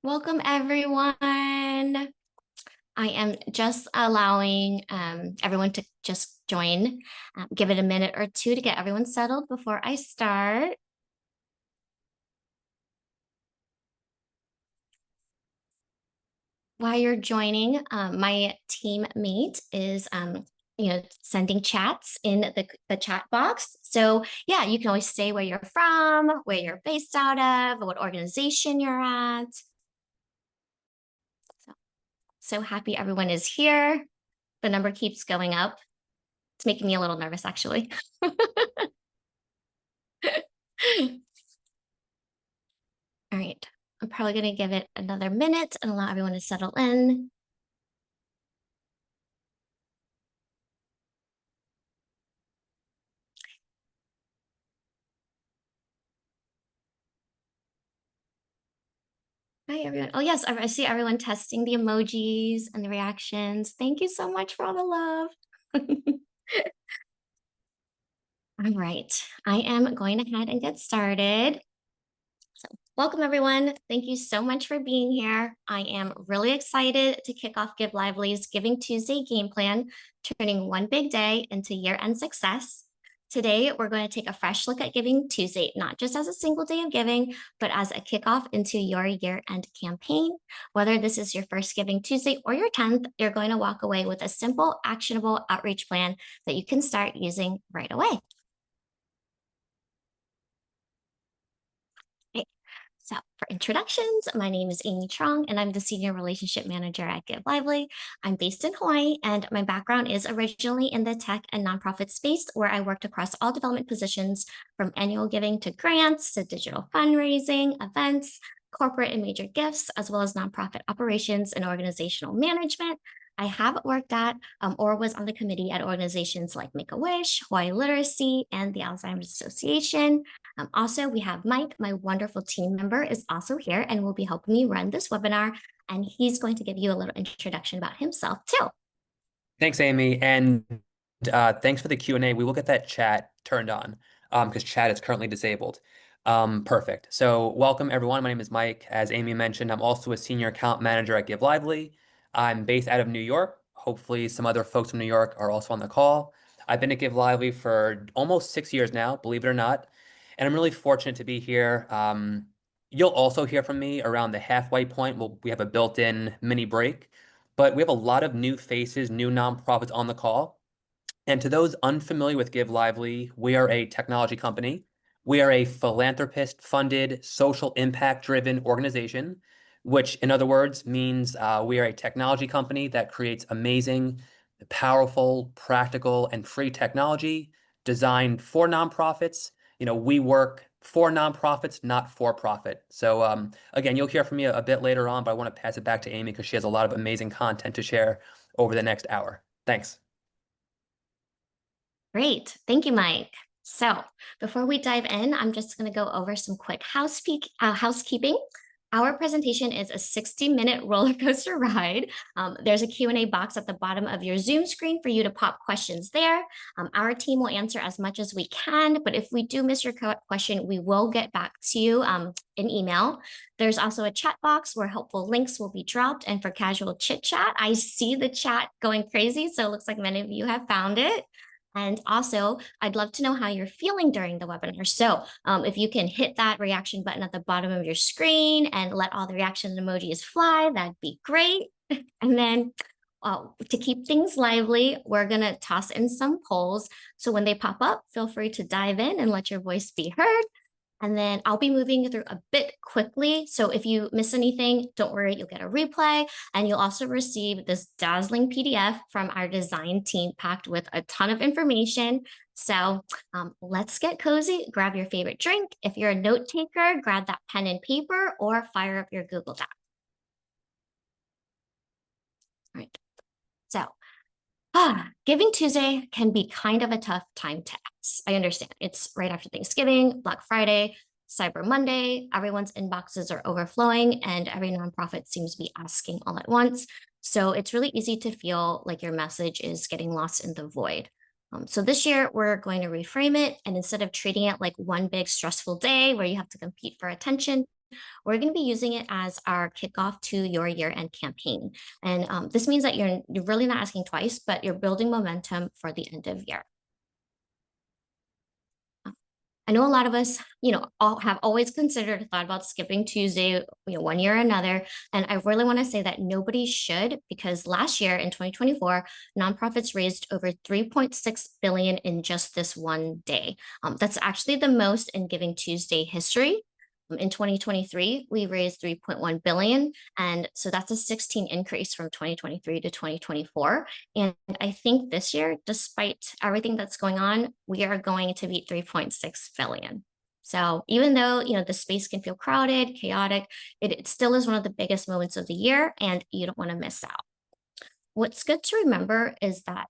Welcome, everyone. I am just allowing everyone to just join. Give it a minute or two to get everyone settled before I start. While you're joining, my teammate is sending chats in the chat box. So yeah, you can always say where you're from, where you're based out of, what organization you're at. So happy everyone is here. The number keeps going up. It's making me a little nervous, actually. All right, I'm probably going to give it another minute and allow everyone to settle in. Hi, everyone. Oh, yes, I see everyone testing the emojis and the reactions. Thank you so much for all the love. All right, I am going ahead and get started. So welcome, everyone. Thank you so much for being here. I am really excited to kick off Give Lively's Giving Tuesday game plan, turning one big day into year-end success. Today, we're going to take a fresh look at Giving Tuesday, not just as a single day of giving, but as a kickoff into your year-end campaign. Whether this is your first Giving Tuesday or your 10th, you're going to walk away with a simple, actionable outreach plan that you can start using right away. So for introductions, my name is Amy Trong, and I'm the Senior Relationship Manager at Give Lively. I'm based in Hawaii, and my background is originally in the tech and nonprofit space, where I worked across all development positions from annual giving to grants to digital fundraising, events, corporate and major gifts, as well as nonprofit operations and organizational management. I have worked at or was on the committee at organizations like Make-A-Wish, Hawaii Literacy, and the Alzheimer's Association. Also, we have Mike, my wonderful team member, is also here and will be helping me run this webinar. And he's going to give you a little introduction about himself too. Thanks, Amy. And thanks for the Q&A. We will get that chat turned on because chat is currently disabled. Perfect. So welcome, everyone. My name is Mike. As Amy mentioned, I'm also a senior account manager at Give Lively. I'm based out of New York. Hopefully some other folks from New York are also on the call. I've been at Give Lively for almost 6 years now, believe it or not. And I'm really fortunate to be here. You'll also hear from me around the halfway point. We have a built-in mini break, but we have a lot of new faces, new nonprofits on the call. And to those unfamiliar with Give Lively, we are a technology company. We are a philanthropist-funded, social impact-driven organization, which in other words means we are a technology company that creates amazing, powerful, practical, and free technology designed for nonprofits. We work for nonprofits, not for profit. So again, you'll hear from me a bit later on, but I want to pass it back to Amy because she has a lot of amazing content to share over the next hour. Thanks. Great. Thank you, Mike. So before we dive in, I'm just going to go over some quick housekeeping. Our presentation is a 60-minute roller coaster ride. There's a Q&A box at the bottom of your Zoom screen for you to pop questions there. Our team will answer as much as we can, but if we do miss your question, we will get back to you in email. There's also a chat box where helpful links will be dropped. And for casual chit chat, I see the chat going crazy, so it looks like many of you have found it. And also, I'd love to know how you're feeling during the webinar. So if you can hit that reaction button at the bottom of your screen and let all the reaction emojis fly, that'd be great. And then to keep things lively, we're going to toss in some polls. So when they pop up, feel free to dive in and let your voice be heard. And then I'll be moving through a bit quickly. So if you miss anything, don't worry, you'll get a replay. And you'll also receive this dazzling PDF from our design team packed with a ton of information. So let's get cozy. Grab your favorite drink. If you're a note taker, grab that pen and paper or fire up your Google Doc. All right. So Giving Tuesday can be kind of a tough time to ask. I understand. It's right after Thanksgiving, Black Friday, Cyber Monday. Everyone's inboxes are overflowing and every nonprofit seems to be asking all at once. So it's really easy to feel like your message is getting lost in the void. So this year, we're going to reframe it. And instead of treating it like one big stressful day where you have to compete for attention, we're going to be using it as our kickoff to your year-end campaign. And this means that you're really not asking twice, but you're building momentum for the end of year. I know a lot of us, all have always considered, thought about skipping Tuesday, one year or another. And I really want to say that nobody should, because last year in 2024, nonprofits raised over 3.6 billion in just this one day. That's actually the most in Giving Tuesday history. In 2023, we raised 3.1 billion. And so that's a 16 increase from 2023 to 2024. And I think this year, despite everything that's going on, we are going to beat 3.6 billion. So even though, the space can feel crowded, chaotic, it still is one of the biggest moments of the year, and you don't want to miss out. What's good to remember is that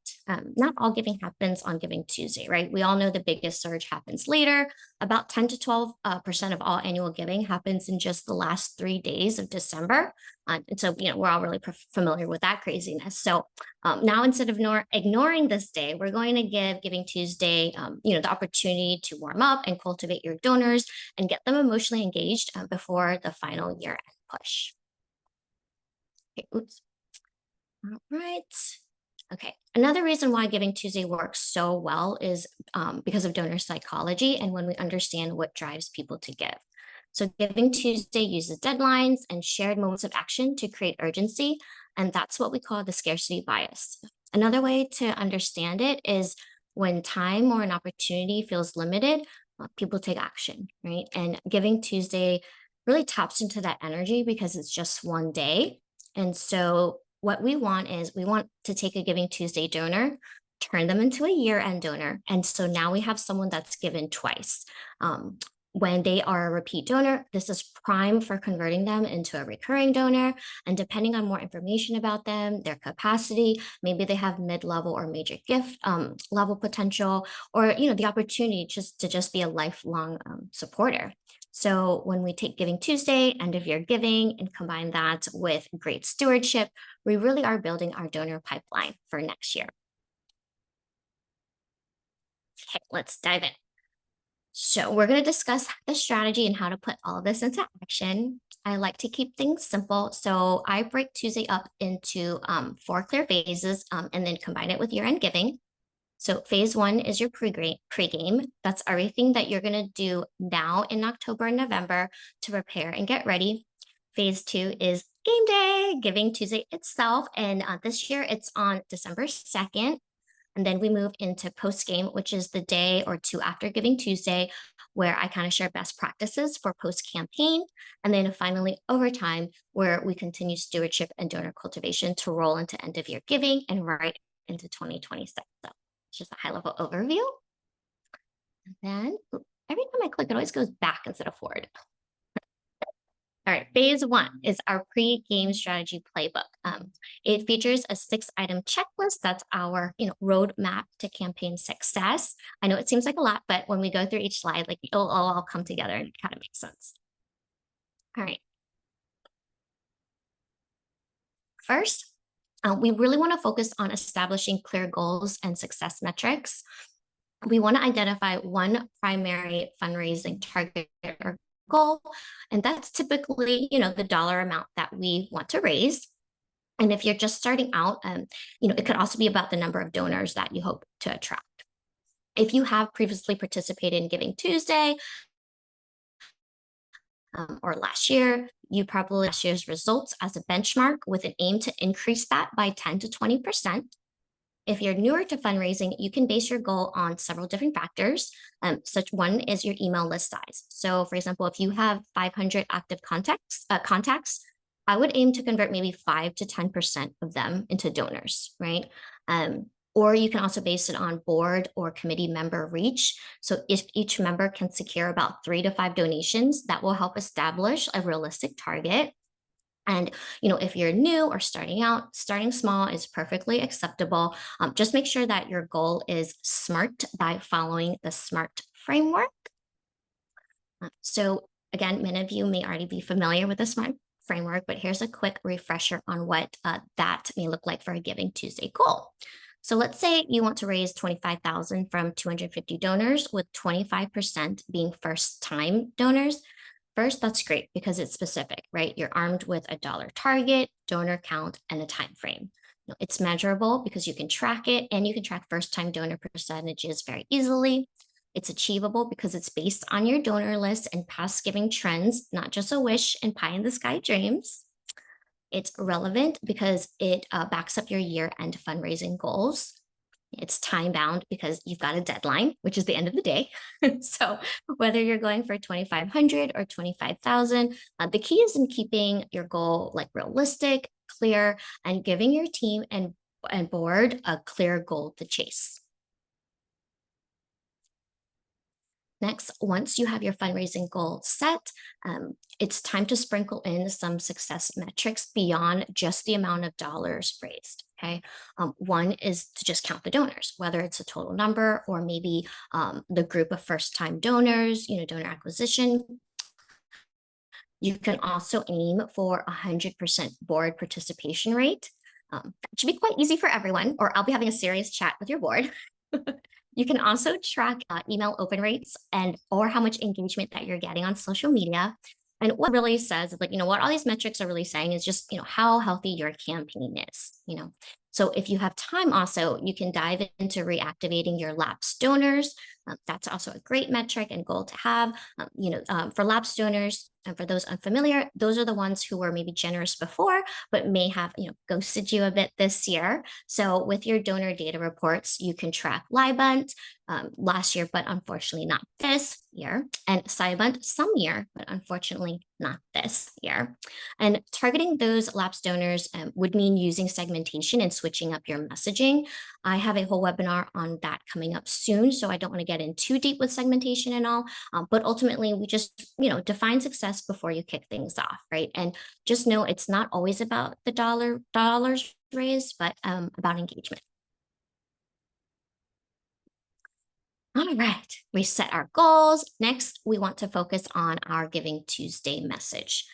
not all giving happens on Giving Tuesday, right? We all know the biggest surge happens later. About 10 to 12% of all annual giving happens in just the last 3 days of December. And so, we're all really familiar with that craziness. So now instead of ignoring this day, we're going to give Giving Tuesday, the opportunity to warm up and cultivate your donors and get them emotionally engaged before the final year-end push. Okay, oops. All right. Okay. Another reason why Giving Tuesday works so well is because of donor psychology and when we understand what drives people to give. So Giving Tuesday uses deadlines and shared moments of action to create urgency. And that's what we call the scarcity bias. Another way to understand it is when time or an opportunity feels limited, people take action, right? And Giving Tuesday really taps into that energy because it's just one day. And so what we want is we want to take a Giving Tuesday donor, turn them into a year-end donor. And so now we have someone that's given twice. When they are a repeat donor, this is prime for converting them into a recurring donor. And depending on more information about them, their capacity, maybe they have mid-level or major gift level potential, or the opportunity to just be a lifelong supporter. So when we take Giving Tuesday, end of year giving, and combine that with great stewardship, we really are building our donor pipeline for next year. Okay, let's dive in. So we're going to discuss the strategy and how to put all of this into action. I like to keep things simple. So I break Tuesday up into 4 clear phases and then combine it with year-end giving. So phase 1 is your pregame. That's everything that you're going to do now in October and November to prepare and get ready. Phase 2 is game day, Giving Tuesday itself. And this year it's on December 2nd. And then we move into post-game, which is the day or 2 after Giving Tuesday, where I kind of share best practices for post-campaign. And then finally, overtime, where we continue stewardship and donor cultivation to roll into end-of-year giving and right into 2026. So it's just a high-level overview. And then every time I click, it always goes back instead of forward. All right, phase 1 is our pre-game strategy playbook. It features a 6-item checklist. That's our roadmap to campaign success. I know it seems like a lot, but when we go through each slide, it'll all come together and it kind of makes sense. All right. First, we really want to focus on establishing clear goals and success metrics. We want to identify one primary fundraising target or goal, and that's typically the dollar amount that we want to raise. And if you're just starting out, it could also be about the number of donors that you hope to attract. If you have previously participated in Giving Tuesday or last year, you probably last year's results as a benchmark with an aim to increase that by 10 to 20%. If you're newer to fundraising, you can base your goal on several different factors. Such one is your email list size. So for example, if you have 500 active contacts, I would aim to convert maybe 5 to 10% of them into donors, right? Or you can also base it on board or committee member reach. So if each member can secure about 3 to 5 donations, that will help establish a realistic target. And, if you're new or starting out, starting small is perfectly acceptable. Just make sure that your goal is SMART by following the SMART framework. So again, many of you may already be familiar with the SMART framework, but here's a quick refresher on what that may look like for a Giving Tuesday goal. So let's say you want to raise $25,000 from 250 donors, with 25% being first-time donors. First, that's great because it's specific, right? You're armed with a dollar target, donor count, and a time frame. It's measurable because you can track it and you can track first-time donor percentages very easily. It's achievable because it's based on your donor list and past giving trends, not just a wish and pie in the sky dreams. It's relevant because it backs up your year-end fundraising goals. It's time bound because you've got a deadline, which is the end of the day. So whether you're going for 2,500 or 25,000, the key is in keeping your goal like realistic, clear, and giving your team and board a clear goal to chase. Next, once you have your fundraising goal set, it's time to sprinkle in some success metrics beyond just the amount of dollars raised. Okay, one is to just count the donors, whether it's a total number or maybe the group of first-time donors, donor acquisition. You can also aim for 100% board participation rate. That should be quite easy for everyone, or I'll be having a serious chat with your board. You can also track email open rates or how much engagement that you're getting on social media. And what really says, like, what all these metrics are really saying is just, how healthy your campaign is. So if you have time also, you can dive into reactivating your lapsed donors. That's also a great metric and goal to have. For lapsed donors, and for those unfamiliar, those are the ones who were maybe generous before, but may have, ghosted you a bit this year. So with your donor data reports, you can track Libunt last year, but unfortunately not this year, and Cybunt some year, but unfortunately not this year. And targeting those lapsed donors would mean using segmentation and switching up your messaging. I have a whole webinar on that coming up soon, so I don't want to get in too deep with segmentation and all, but ultimately we just, define success before you kick things off, right? And just know it's not always about the dollars raised, but about engagement. All right, we set our goals. Next, we want to focus on our Giving Tuesday message.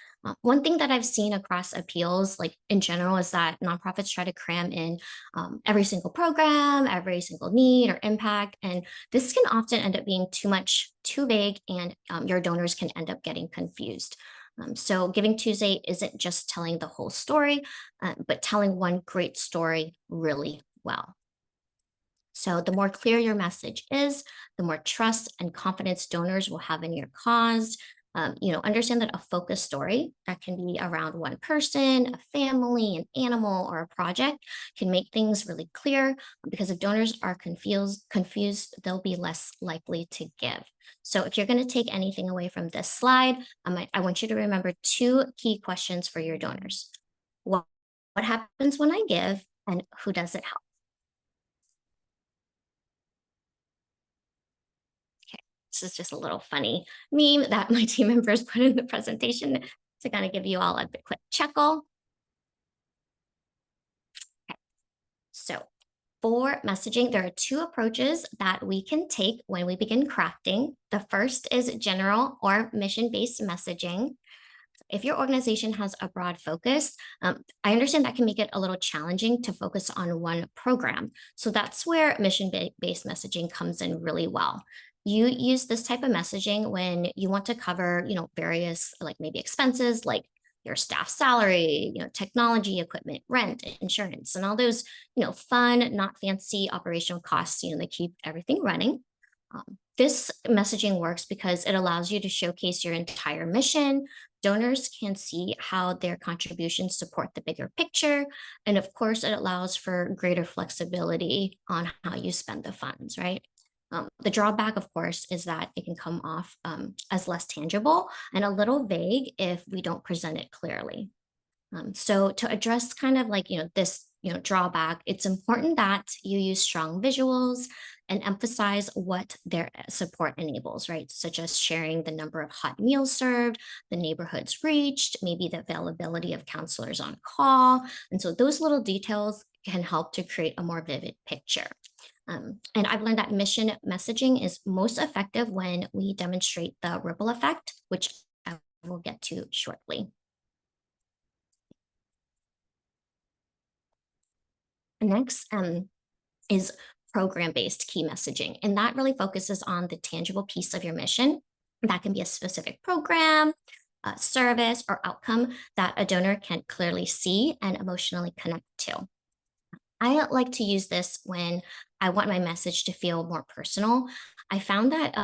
One thing that I've seen across appeals, like in general, is that nonprofits try to cram in every single program, every single need or impact. And this can often end up being too much, too vague, and your donors can end up getting confused. So Giving Tuesday isn't just telling the whole story, but telling one great story really well. So the more clear your message is, the more trust and confidence donors will have in your cause. Understand that a focus story that can be around one person, a family, an animal, or a project can make things really clear, because if donors are confused, they'll be less likely to give. So if you're going to take anything away from this slide, I want you to remember two key questions for your donors. What happens when I give, and who does it help? This is just a little funny meme that my team members put in the presentation to kind of give you all a quick chuckle. Okay. So for messaging, there are two approaches that we can take when we begin crafting. The first is general or mission-based messaging. If your organization has a broad focus, I understand that can make it a little challenging to focus on one program. So that's where mission-based messaging comes in really well. You use this type of messaging when you want to cover, various like maybe expenses like your staff salary, technology, equipment, rent, insurance, and all those, fun, not fancy operational costs, that keep everything running. This messaging works because it allows you to showcase your entire mission. Donors can see how their contributions support the bigger picture. And of course, it allows for greater flexibility on how you spend the funds, right? The drawback, of course, is that it can come off as less tangible and a little vague if we don't present it clearly. So to address kind of like, this, drawback, it's important that you use strong visuals and emphasize what their support enables, right? Such as sharing the number of hot meals served, the neighborhoods reached, maybe the availability of counselors on call. And so those little details can help to create a more vivid picture. And I've learned that mission messaging is most effective when we demonstrate the ripple effect, which I will get to shortly. Next is program-based key messaging, and that really focuses on the tangible piece of your mission. That can be a specific program, service, or outcome that a donor can clearly see and emotionally connect to. I like to use this when I want my message to feel more personal. I found that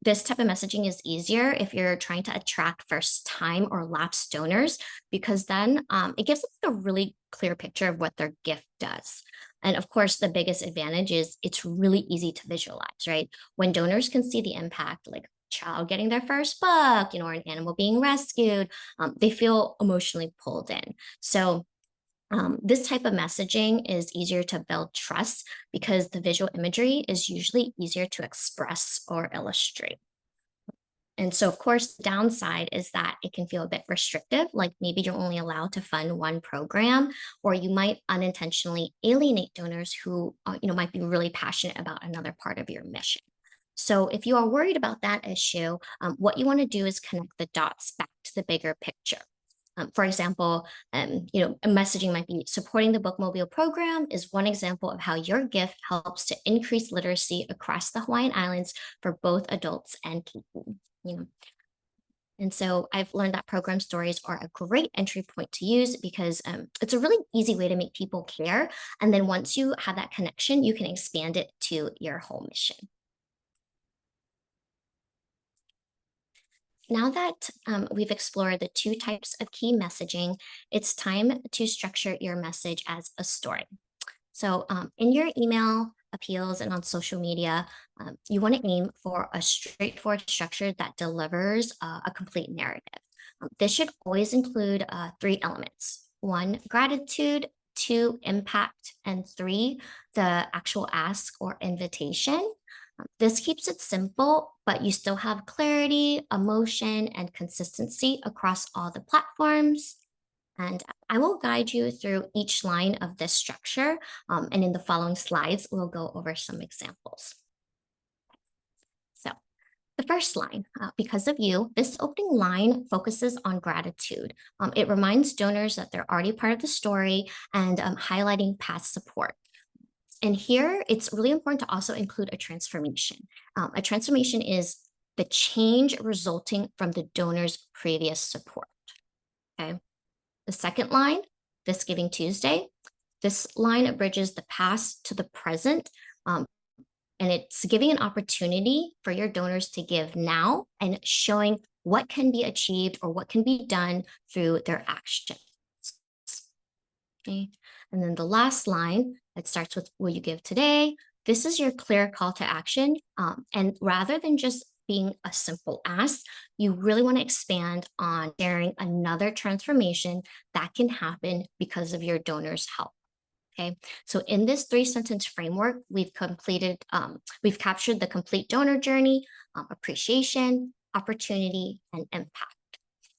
this type of messaging is easier if you're trying to attract first time or lapsed donors, because then it gives them a really clear picture of what their gift does. And of course, the biggest advantage is it's really easy to visualize, right? When donors can see the impact, like a child getting their first book, or an animal being rescued, they feel emotionally pulled in. So this type of messaging is easier to build trust because the visual imagery is usually easier to express or illustrate. And so, of course, the downside is that it can feel a bit restrictive, like maybe you're only allowed to fund one program, or you might unintentionally alienate donors who, might be really passionate about another part of your mission. So, if you are worried about that issue, what you want to do is connect the dots back to the bigger picture. For example, a messaging might be supporting the Bookmobile program is one example of how your gift helps to increase literacy across the Hawaiian Islands for both adults and kids. And so I've learned that program stories are a great entry point to use because it's a really easy way to make people care. And then once you have that connection, you can expand it to your whole mission. Now that we've explored the two types of key messaging, it's time to structure your message as a story. So, in your email appeals and on social media, you want to aim for a straightforward structure that delivers a complete narrative. This should always include three elements: one, gratitude; two, impact; and three, the actual ask or invitation. This keeps it simple, but you still have clarity, emotion, and consistency across all the platforms. And I will guide you through each line of this structure. And in the following slides, we'll go over some examples. So the first line, because of you, this opening line focuses on gratitude. It reminds donors that they're already part of the story and highlighting past support. And here, it's really important to also include a transformation. A transformation is the change resulting from the donor's previous support. Okay. The second line, this Giving Tuesday, this line bridges the past to the present, and it's giving an opportunity for your donors to give now and showing what can be achieved or what can be done through their actions. Okay. And then the last line, it starts with, will you give today? This is your clear call to action. And rather than just being a simple ask, you really want to expand on sharing another transformation that can happen because of your donor's help. Okay, so in this 3-sentence framework, we've captured the complete donor journey, appreciation, opportunity, and impact.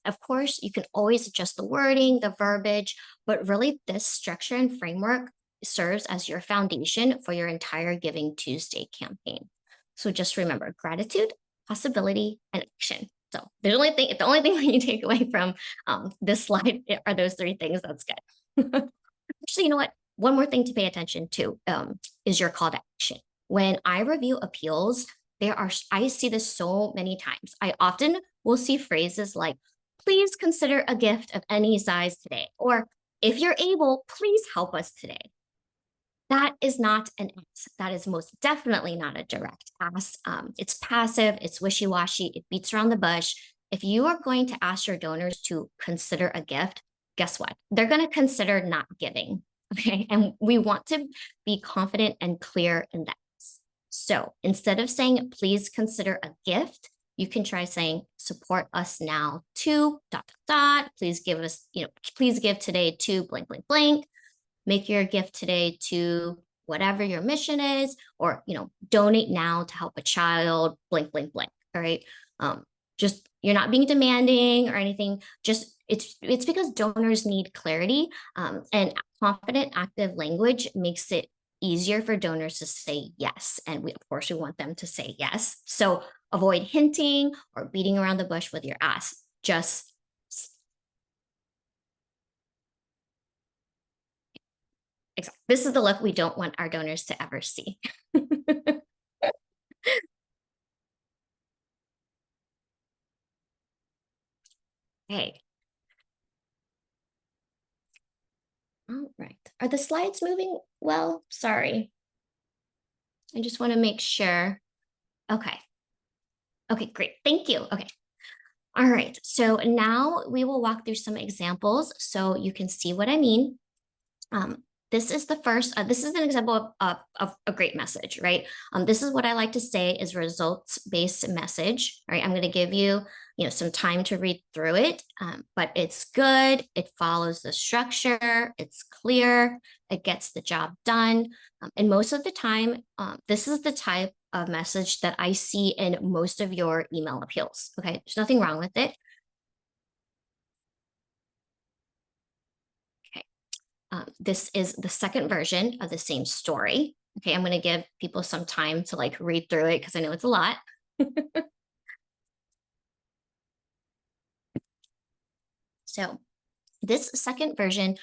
Of course, you can always adjust the wording, the verbiage, but really this structure and framework serves as your foundation for your entire Giving Tuesday campaign. So just remember gratitude, possibility, and action. So the only thing that you take away from this slide are those three things. That's good. Actually, you know what? One more thing to pay attention to is your call to action. When I review appeals, I see this so many times. I often will see phrases like, please consider a gift of any size today, or if you're able, please help us today. That is not an ask. That is most definitely not a direct ask. It's passive, it's wishy-washy, it beats around the bush. If you are going to ask your donors to consider a gift, guess what? They're going to consider not giving. Okay. And we want to be confident and clear in that. So instead of saying, please consider a gift, you can try saying, support us now to ... Please give us, please give today to blank, blank, blank. Make your gift today to whatever your mission is, or, donate now to help a child, blank, blank, blank. All right. Just, you're not being demanding or anything. Just it's because donors need clarity, and confident active language makes it easier for donors to say yes. And of course, we want them to say yes. So avoid hinting or beating around the bush with your ask. Just exactly. This is the look we don't want our donors to ever see. Okay. All right. Are the slides moving well? Sorry. I just want to make sure. Okay. Okay, great. Thank you. Okay. All right. So now we will walk through some examples so you can see what I mean. Um, this is the first, this is an example of a great message, right? This is what I like to say is results-based message, right? I'm going to give you, some time to read through it, but it's good. It follows the structure. It's clear. It gets the job done. And most of the time, this is the type of message that I see in most of your email appeals. Okay, there's nothing wrong with it. Okay. This is the second version of the same story. Okay, I'm going to give people some time to like read through it because I know it's a lot. So this second version,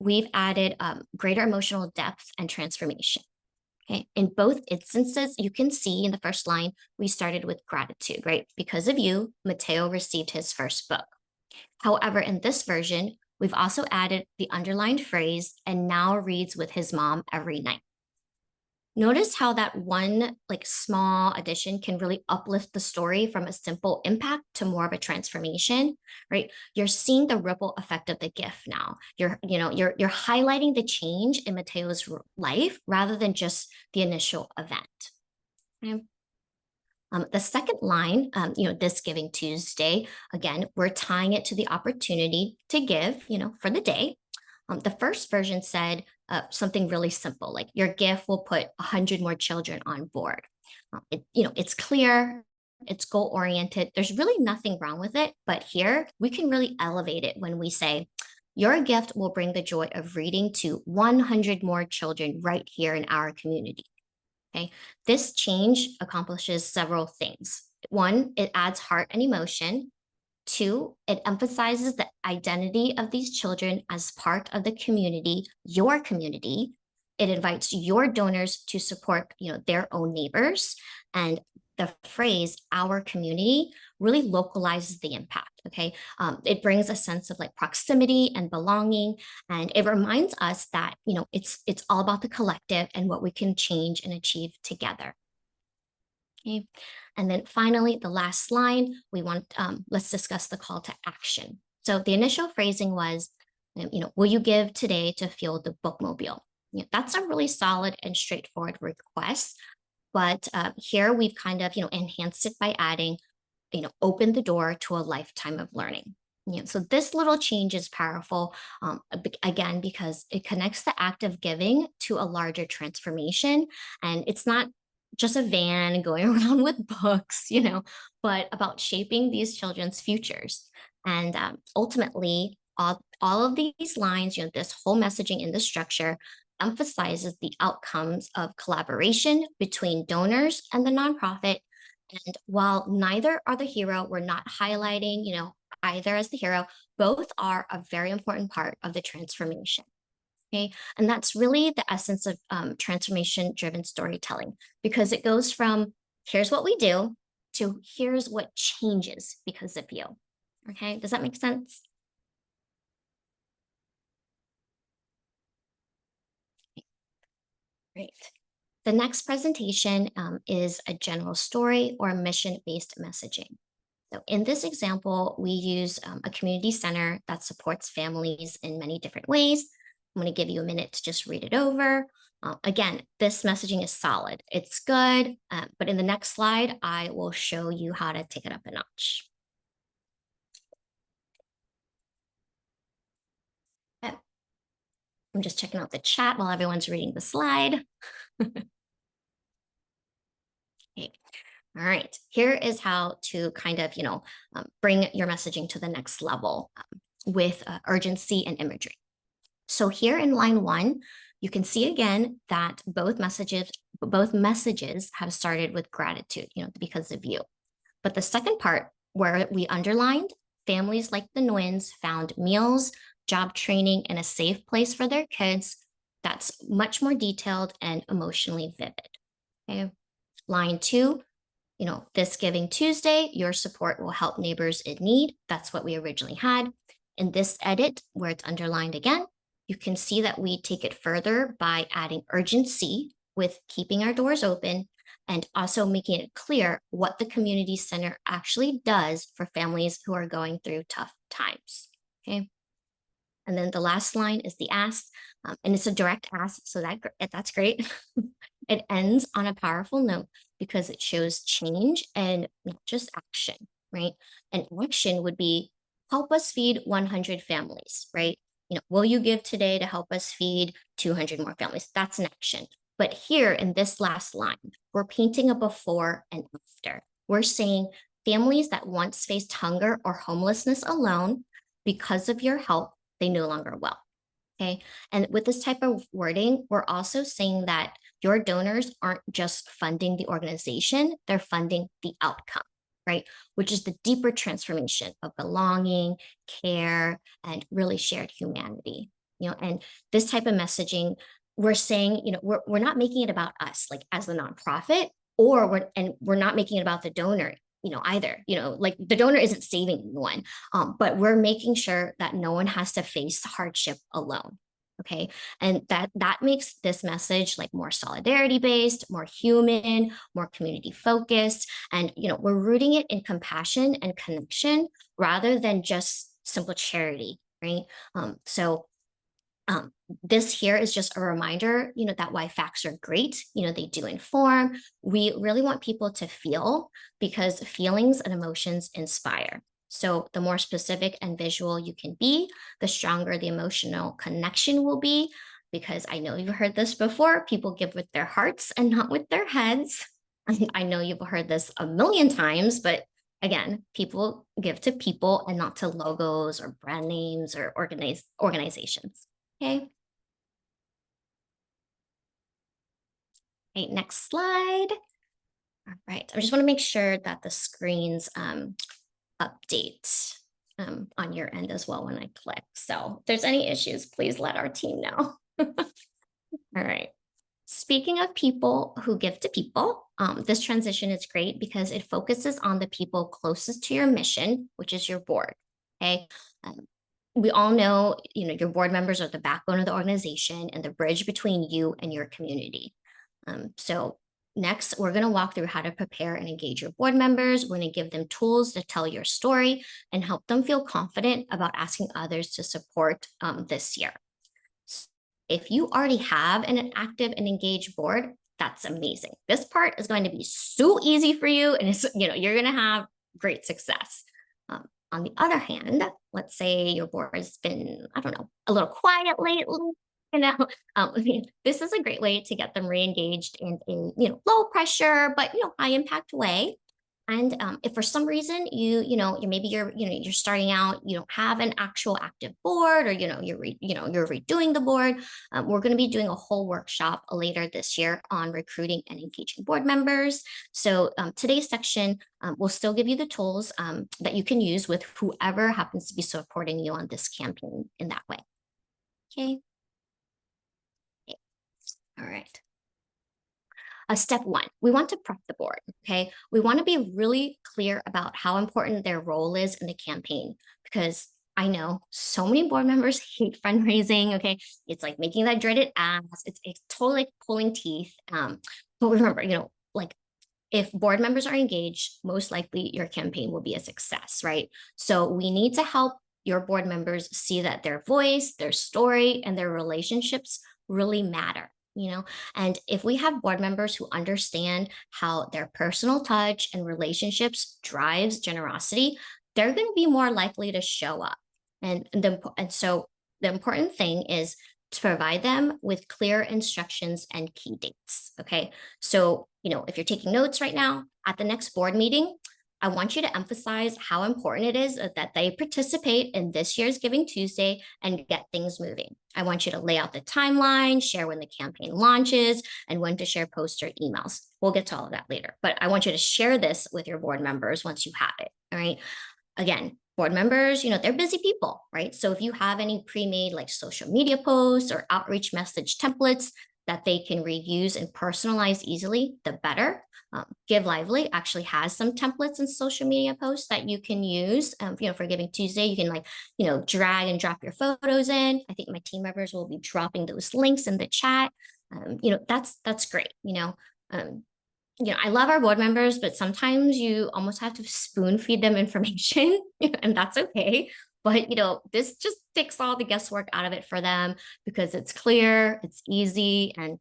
we've added greater emotional depth and transformation. Okay. In both instances, you can see in the first line, we started with gratitude, right? Because of you, Mateo received his first book. However, in this version, we've also added the underlined phrase and now reads with his mom every night. Notice how that one like small addition can really uplift the story from a simple impact to more of a transformation, right? You're seeing the ripple effect of the gift now. You're highlighting the change in Mateo's life rather than just the initial event. Okay? The second line, this Giving Tuesday, again, we're tying it to the opportunity to give, for the day. The first version said something really simple, like your gift will put 100 more children on board. It's clear, it's goal oriented. There's really nothing wrong with it, but here we can really elevate it when we say, your gift will bring the joy of reading to 100 more children right here in our community. Okay, this change accomplishes several things. One, it adds heart and emotion. Two, it emphasizes the identity of these children as part of the community, your community. It invites your donors to support, their own neighbors. And the phrase "our community" really localizes the impact. Okay, it brings a sense of like proximity and belonging, and it reminds us that it's all about the collective and what we can change and achieve together. Okay. And then finally, the last line, let's discuss the call to action. So the initial phrasing was, will you give today to fuel the bookmobile? That's a really solid and straightforward request. But here we've kind of, enhanced it by adding, open the door to a lifetime of learning. So this little change is powerful, again, because it connects the act of giving to a larger transformation. And it's not just a van going around with books, but about shaping these children's futures. And ultimately, all of these lines, this whole messaging in the structure emphasizes the outcomes of collaboration between donors and the nonprofit. And while neither are the hero, we're not highlighting, either as the hero, both are a very important part of the transformation. Okay. And that's really the essence of transformation driven storytelling, because it goes from here's what we do to here's what changes because of you. Okay. Does that make sense? Great. The next presentation is a general story or mission-based messaging. So in this example, we use a community center that supports families in many different ways. I'm going to give you a minute to just read it over. Again, this messaging is solid. It's good, but in the next slide, I will show you how to take it up a notch. Okay. I'm just checking out the chat while everyone's reading the slide. Okay. All right, here is how to kind of, bring your messaging to the next level with urgency and imagery. So here in line 1, you can see again that both messages have started with gratitude, because of you. But the second part where we underlined families like the Nguyen's found meals, job training, and a safe place for their kids, that's much more detailed and emotionally vivid. Okay. Line 2, This Giving Tuesday, your support will help neighbors in need. That's what we originally had. In this edit, where it's underlined again, you can see that we take it further by adding urgency with keeping our doors open and also making it clear what the community center actually does for families who are going through tough times. Okay. And then the last line is the ask, and it's a direct ask, so that's great. It ends on a powerful note because it shows change and not just action, right? An action would be help us feed 100 families, right? Will you give today to help us feed 200 more families? That's an action. But here in this last line, we're painting a before and after. We're saying families that once faced hunger or homelessness alone, because of your help, they no longer will. Okay. And with this type of wording, we're also saying that your donors aren't just funding the organization, they're funding the outcome, right? Which is the deeper transformation of belonging, care, and really shared humanity. And this type of messaging, we're saying, we're not making it about us, like as the nonprofit, or we're not making it about the donor, either. Like the donor isn't saving anyone, but we're making sure that no one has to face hardship alone. Okay. And that makes this message like more solidarity based, more human, more community focused. And, we're rooting it in compassion and connection rather than just simple charity. Right. So this here is just a reminder, that why facts are great. They do inform. We really want people to feel because feelings and emotions inspire. So the more specific and visual you can be, the stronger the emotional connection will be. Because I know you've heard this before, people give with their hearts and not with their heads. I know you've heard this a million times, but again, people give to people and not to logos or brand names or organizations. Okay. Okay, next slide. All right. I just want to make sure that the screens update on your end as well when I click. So if there's any issues, please let our team know. All right. Speaking of people who give to people, this transition is great because it focuses on the people closest to your mission, which is your board. Okay. We all know, your board members are the backbone of the organization and the bridge between you and your community. So next, we're going to walk through how to prepare and engage your board members. We're going to give them tools to tell your story and help them feel confident about asking others to support this year. If you already have an active and engaged board, that's amazing. This part is going to be so easy for you, and you're going to have great success. On the other hand, let's say your board has been, I don't know, a little quiet lately. This is a great way to get them re-engaged in a low pressure but high impact way. And if for some reason you're starting out, you don't have an actual active board, or you're redoing the board, we're going to be doing a whole workshop later this year on recruiting and engaging board members. So today's section will still give you the tools that you can use with whoever happens to be supporting you on this campaign in that way. Okay. All right. Step one, we want to prep the board, okay? We want to be really clear about how important their role is in the campaign, because I know so many board members hate fundraising, okay? It's like making that dreaded ask. It's totally like pulling teeth. But remember, like if board members are engaged, most likely your campaign will be a success, right? So we need to help your board members see that their voice, their story, and their relationships really matter. And if we have board members who understand how their personal touch and relationships drives generosity, they're going to be more likely to show up. And so the important thing is to provide them with clear instructions and key dates. Okay. So, if you're taking notes right now, at the next board meeting, I want you to emphasize how important it is that they participate in this year's Giving Tuesday and get things moving. I want you to lay out the timeline, share when the campaign launches, and when to share posts or emails. We'll get to all of that later, but I want you to share this with your board members once you have it. All right. Again, board members, they're busy people, right? So if you have any pre-made like social media posts or outreach message templates, that they can reuse and personalize easily, the better. Give Lively actually has some templates and social media posts that you can use. For Giving Tuesday, you can drag and drop your photos in. I think my team members will be dropping those links in the chat. That's great. I love our board members, but sometimes you almost have to spoon feed them information, and that's okay. But this just takes all the guesswork out of it for them because it's clear, it's easy, and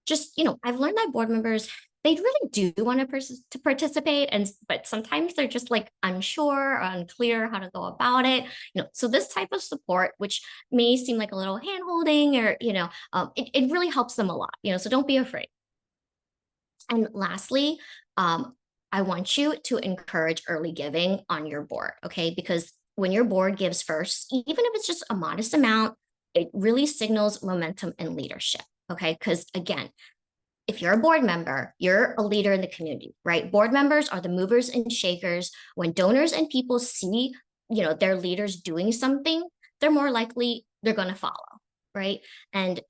just I've learned that board members, they really do want to participate, but sometimes they're just like unsure or unclear how to go about it. So this type of support, which may seem like a little hand holding, or it really helps them a lot. So don't be afraid. And lastly, I want you to encourage early giving on your board, okay? Because when your board gives first, even if it's just a modest amount, it really signals momentum and leadership, okay? Because again, if you're a board member, you're a leader in the community, right? Board members are the movers and shakers. When donors and people see, their leaders doing something, they're more likely they're going to follow, right? And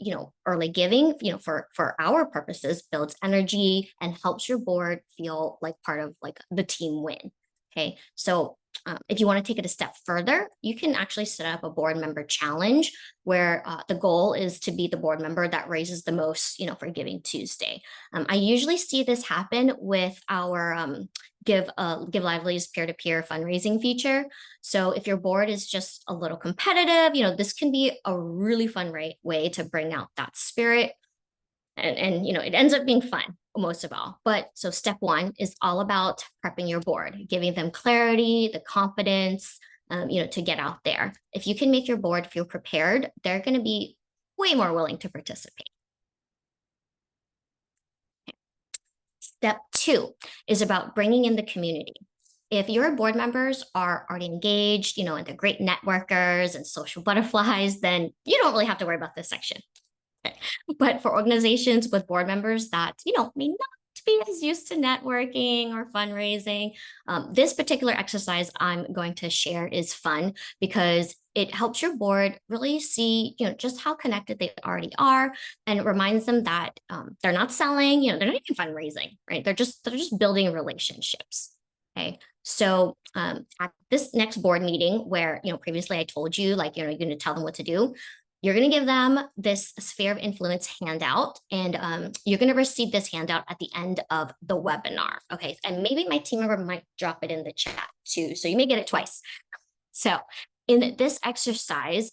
early giving, for our purposes, builds energy and helps your board feel like part of like the team win. Okay, so if you want to take it a step further, you can actually set up a board member challenge where the goal is to be the board member that raises the most, for Giving Tuesday. I usually see this happen with our Give Lively's peer-to-peer fundraising feature. So if your board is just a little competitive, this can be a really fun way to bring out that spirit. And it ends up being fun most of all. But so step one is all about prepping your board, giving them clarity, the confidence, to get out there. If you can make your board feel prepared, they're going to be way more willing to participate. Okay. Step two is about bringing in the community. If your board members are already engaged, and they're great networkers and social butterflies, then you don't really have to worry about this section. But for organizations with board members that, may not be as used to networking or fundraising, this particular exercise I'm going to share is fun because it helps your board really see, just how connected they already are, and it reminds them that they're not selling, they're not even fundraising, right? They're just building relationships. Okay. So at this next board meeting where, previously I told you, like, you're going to tell them what to do. You're going to give them this sphere of influence handout, and you're going to receive this handout at the end of the webinar. Okay. And maybe my team member might drop it in the chat too. So you may get it twice. So in this exercise,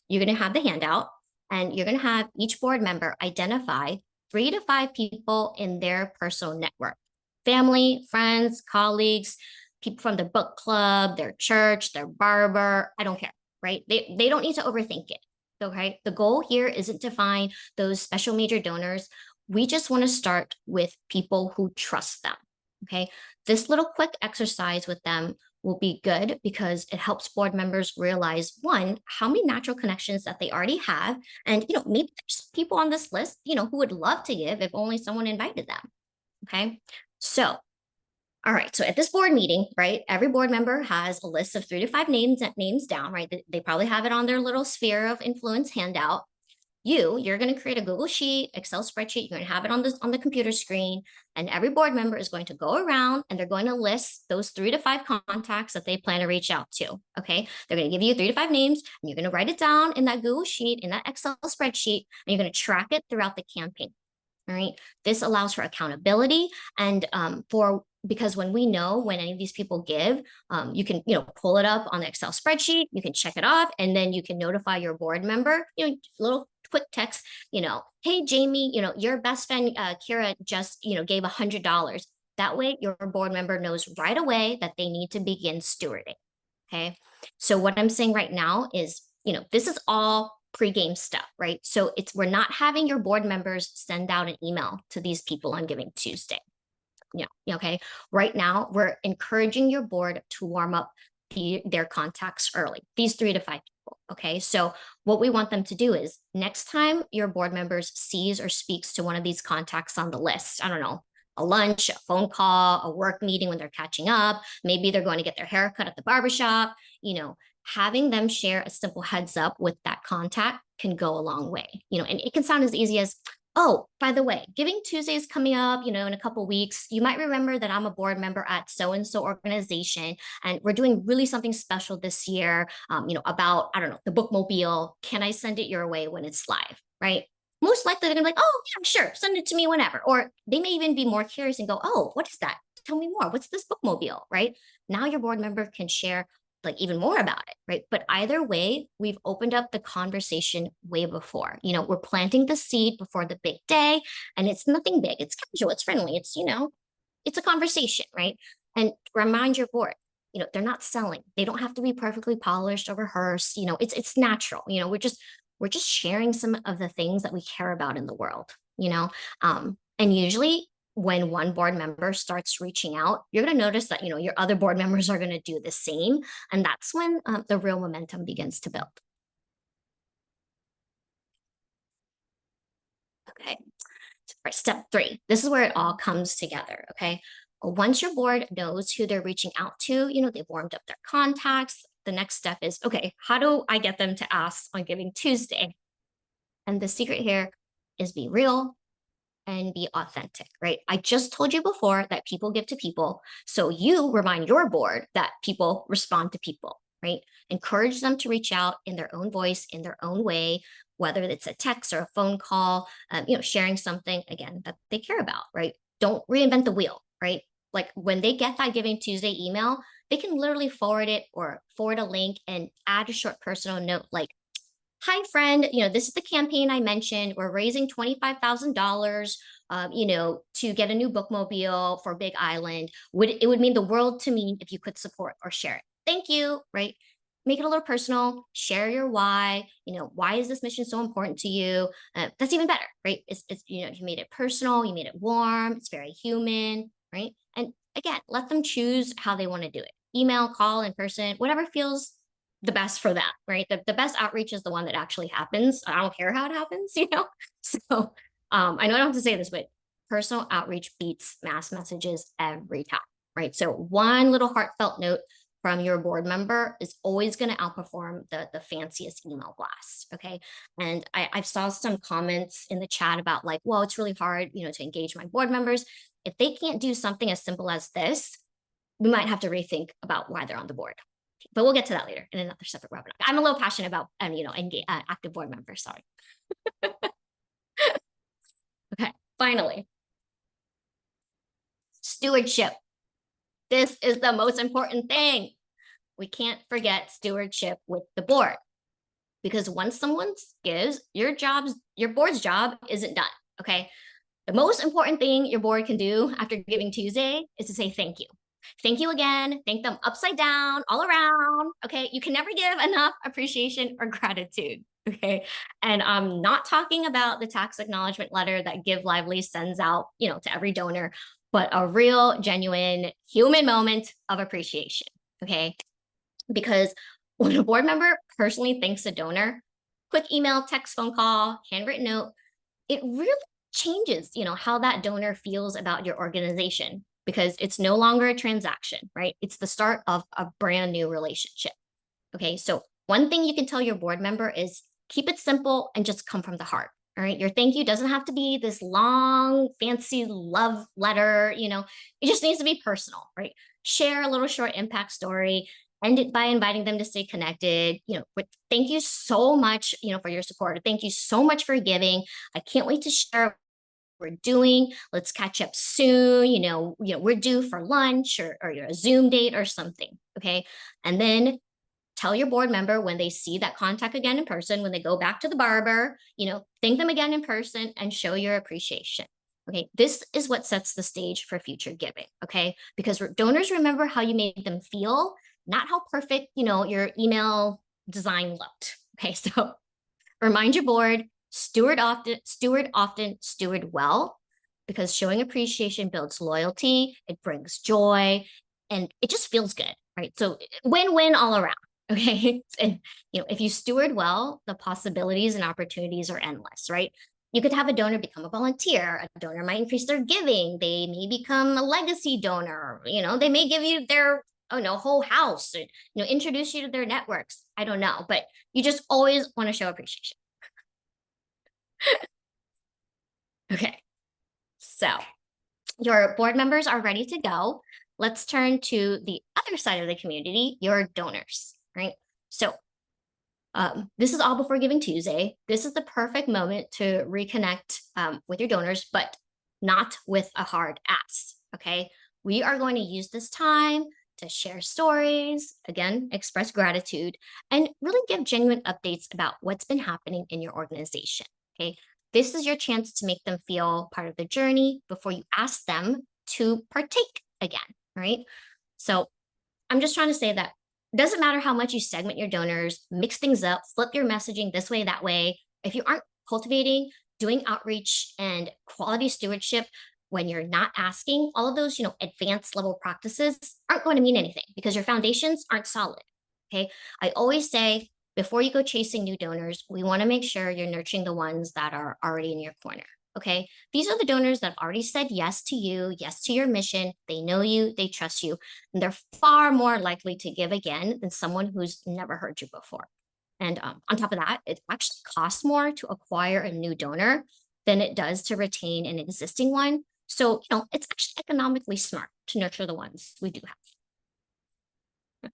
you're going to have the handout, and you're going to have each board member identify 3 to 5 people in their personal network, family, friends, colleagues, people from the book club, their church, their barber. I don't care, right? They don't need to overthink it. Okay. The goal here isn't to find those special major donors. We just want to start with people who trust them. Okay. This little quick exercise with them will be good because it helps board members realize, one, how many natural connections that they already have. And, maybe there's people on this list, who would love to give if only someone invited them. Okay. So all right. So at this board meeting, right, every board member has a list of 3 to 5 names down, right? They probably have it on their little sphere of influence handout. You're going to create a Google Sheet, Excel spreadsheet. You're going to have it on the computer screen, and every board member is going to go around and they're going to list those 3 to 5 contacts that they plan to reach out to. Okay. They're going to give you 3 to 5 names, and you're going to write it down in that Google Sheet, in that Excel spreadsheet, and you're going to track it throughout the campaign. All right. This allows for accountability and because when we know when any of these people give, you can, pull it up on the Excel spreadsheet, you can check it off, and then you can notify your board member, little quick text, hey, Jamie, your best friend, Kira just, gave $100. That way your board member knows right away that they need to begin stewarding. Okay. So what I'm saying right now is, this is all pre-game stuff, right? So we're not having your board members send out an email to these people on Giving Tuesday. Okay. Right now, we're encouraging your board to warm up their contacts early, these 3 to 5 people. Okay. So what we want them to do is next time your board members sees or speaks to one of these contacts on the list, I don't know, a lunch, a phone call, a work meeting when they're catching up, maybe they're going to get their hair cut at the barbershop, having them share a simple heads up with that contact can go a long way, and it can sound as easy as, Oh, by the way, Giving Tuesday is coming up, in a couple weeks. You might remember that I'm a board member at so and so organization, and we're doing really something special this year. About I don't know the bookmobile. Can I send it your way when it's live? Right. Most likely they're gonna be like, oh yeah, sure, send it to me whenever. Or they may even be more curious and go, oh, what is that? Tell me more. What's this bookmobile? Right. Now your board member can share like even more about it, right? But either way, we've opened up the conversation way before. We're planting the seed before the big day, and it's nothing big. It's casual, it's friendly, it's a conversation, right? And remind your board, they're not selling. They don't have to be perfectly polished or rehearsed. It's natural. We're just sharing some of the things that we care about in the world, and usually when one board member starts reaching out, you're going to notice that your other board members are going to do the same, and that's when the real momentum begins to build. Okay, so for step 3, this is where it all comes together. Okay, once your board knows who they're reaching out to, they've warmed up their contacts. The next step is, okay, how do I get them to ask on Giving Tuesday? And the secret here is be real and be authentic, right? I just told you before that people give to people. So you remind your board that people respond to people, right? Encourage them to reach out in their own voice, in their own way, whether it's a text or a phone call, sharing something, again, that they care about, right? Don't reinvent the wheel, right? Like when they get that Giving Tuesday email, they can literally forward it or forward a link and add a short personal note like, hi friend, this is the campaign I mentioned. We're raising $25,000 to get a new bookmobile for Big Island. It would mean the world to me if you could support or share it. Thank you, right? Make it a little personal, share your why. Why is this mission so important to you? That's even better, right? It's you made it personal, you made it warm, it's very human, right? And again, let them choose how they want to do it. Email, call, in person, whatever feels the best for that, right? The best outreach is the one that actually happens. I don't care how it happens, So I know I don't have to say this, but personal outreach beats mass messages every time, right? So one little heartfelt note from your board member is always going to outperform the fanciest email blast. Okay. And I saw some comments in the chat about like, well, it's really hard, to engage my board members. If they can't do something as simple as this, we might have to rethink about why they're on the board. But we'll get to that later in another separate webinar. I'm a little passionate about, active board members. Sorry. Okay. Finally, stewardship. This is the most important thing. We can't forget stewardship with the board, because once someone gives, your board's job isn't done. Okay. The most important thing your board can do after Giving Tuesday is to say thank you. Thank you again. Thank them upside down, all around. Okay. You can never give enough appreciation or gratitude. Okay. And I'm not talking about the tax acknowledgement letter that Give Lively sends out, to every donor, but a real, genuine human moment of appreciation. Okay. Because when a board member personally thanks a donor, quick email, text, phone call, handwritten note, it really changes, how that donor feels about your organization, because it's no longer a transaction, right? It's the start of a brand new relationship. Okay. So one thing you can tell your board member is keep it simple and just come from the heart. All right. Your thank you doesn't have to be this long, fancy love letter. It just needs to be personal, right? Share a little short impact story. End it by inviting them to stay connected. But thank you so much, for your support. Thank you so much for giving. I can't wait to share we're doing. Let's catch up soon. We're due for lunch or a Zoom date or something. Okay. And then tell your board member when they see that contact again in person, when they go back to the barber, thank them again in person and show your appreciation. Okay. This is what sets the stage for future giving. Okay. Because donors remember how you made them feel, not how perfect, your email design looked. Okay. So remind your board, steward often, steward well, because showing appreciation builds loyalty, it brings joy, and it just feels good, right? So win-win all around. Okay. And if you steward well, the possibilities and opportunities are endless, right? You could have a donor become a volunteer. A donor might increase their giving. They may become a legacy donor. They may give you their whole house, or, introduce you to their networks. I don't know, but you just always want to show appreciation. Okay, so your board members are ready to go. Let's turn to the other side of the community, your donors, right? So this is all before Giving Tuesday. This is the perfect moment to reconnect with your donors, but not with a hard ask. Okay. We are going to use this time to share stories, again, express gratitude, and really give genuine updates about what's been happening in your organization. Okay. This is your chance to make them feel part of the journey before you ask them to partake again. Right. So I'm just trying to say that it doesn't matter how much you segment your donors, mix things up, flip your messaging this way, that way. If you aren't cultivating, doing outreach and quality stewardship when you're not asking, all of those, advanced level practices aren't going to mean anything because your foundations aren't solid. Okay. I always say before you go chasing new donors, we want to make sure you're nurturing the ones that are already in your corner. Okay. These are the donors that have already said yes to you, yes to your mission. They know you, they trust you, and they're far more likely to give again than someone who's never heard you before. And on top of that, it actually costs more to acquire a new donor than it does to retain an existing one. So, it's actually economically smart to nurture the ones we do have.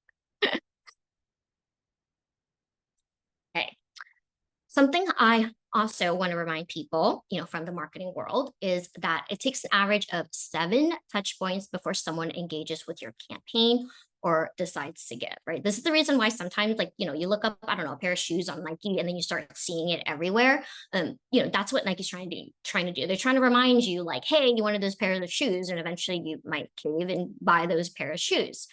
Okay. Something I also want to remind people, from the marketing world is that it takes an average of 7 touch points before someone engages with your campaign or decides to give, right? This is the reason why sometimes like, you look up, I don't know, a pair of shoes on Nike and then you start seeing it everywhere. That's what Nike's trying to do. They're trying to remind you like, hey, you wanted those pairs of shoes and eventually you might cave and buy those pair of shoes.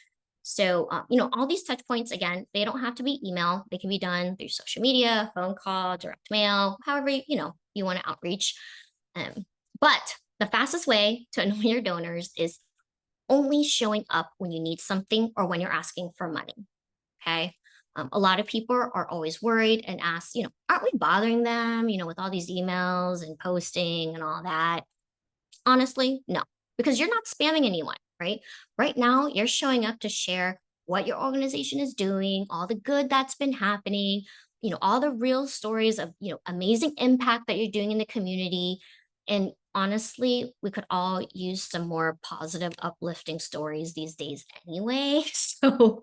So, all these touch points, again, they don't have to be email. They can be done through social media, phone call, direct mail, however, you want to outreach. Um, but the fastest way to annoy your donors is only showing up when you need something or when you're asking for money. Okay. A lot of people are always worried and ask, aren't we bothering them, with all these emails and posting and all that? Honestly, no, because you're not spamming anyone, right? Right now, you're showing up to share what your organization is doing, all the good that's been happening, all the real stories of, amazing impact that you're doing in the community. And honestly, we could all use some more positive, uplifting stories these days anyway. So,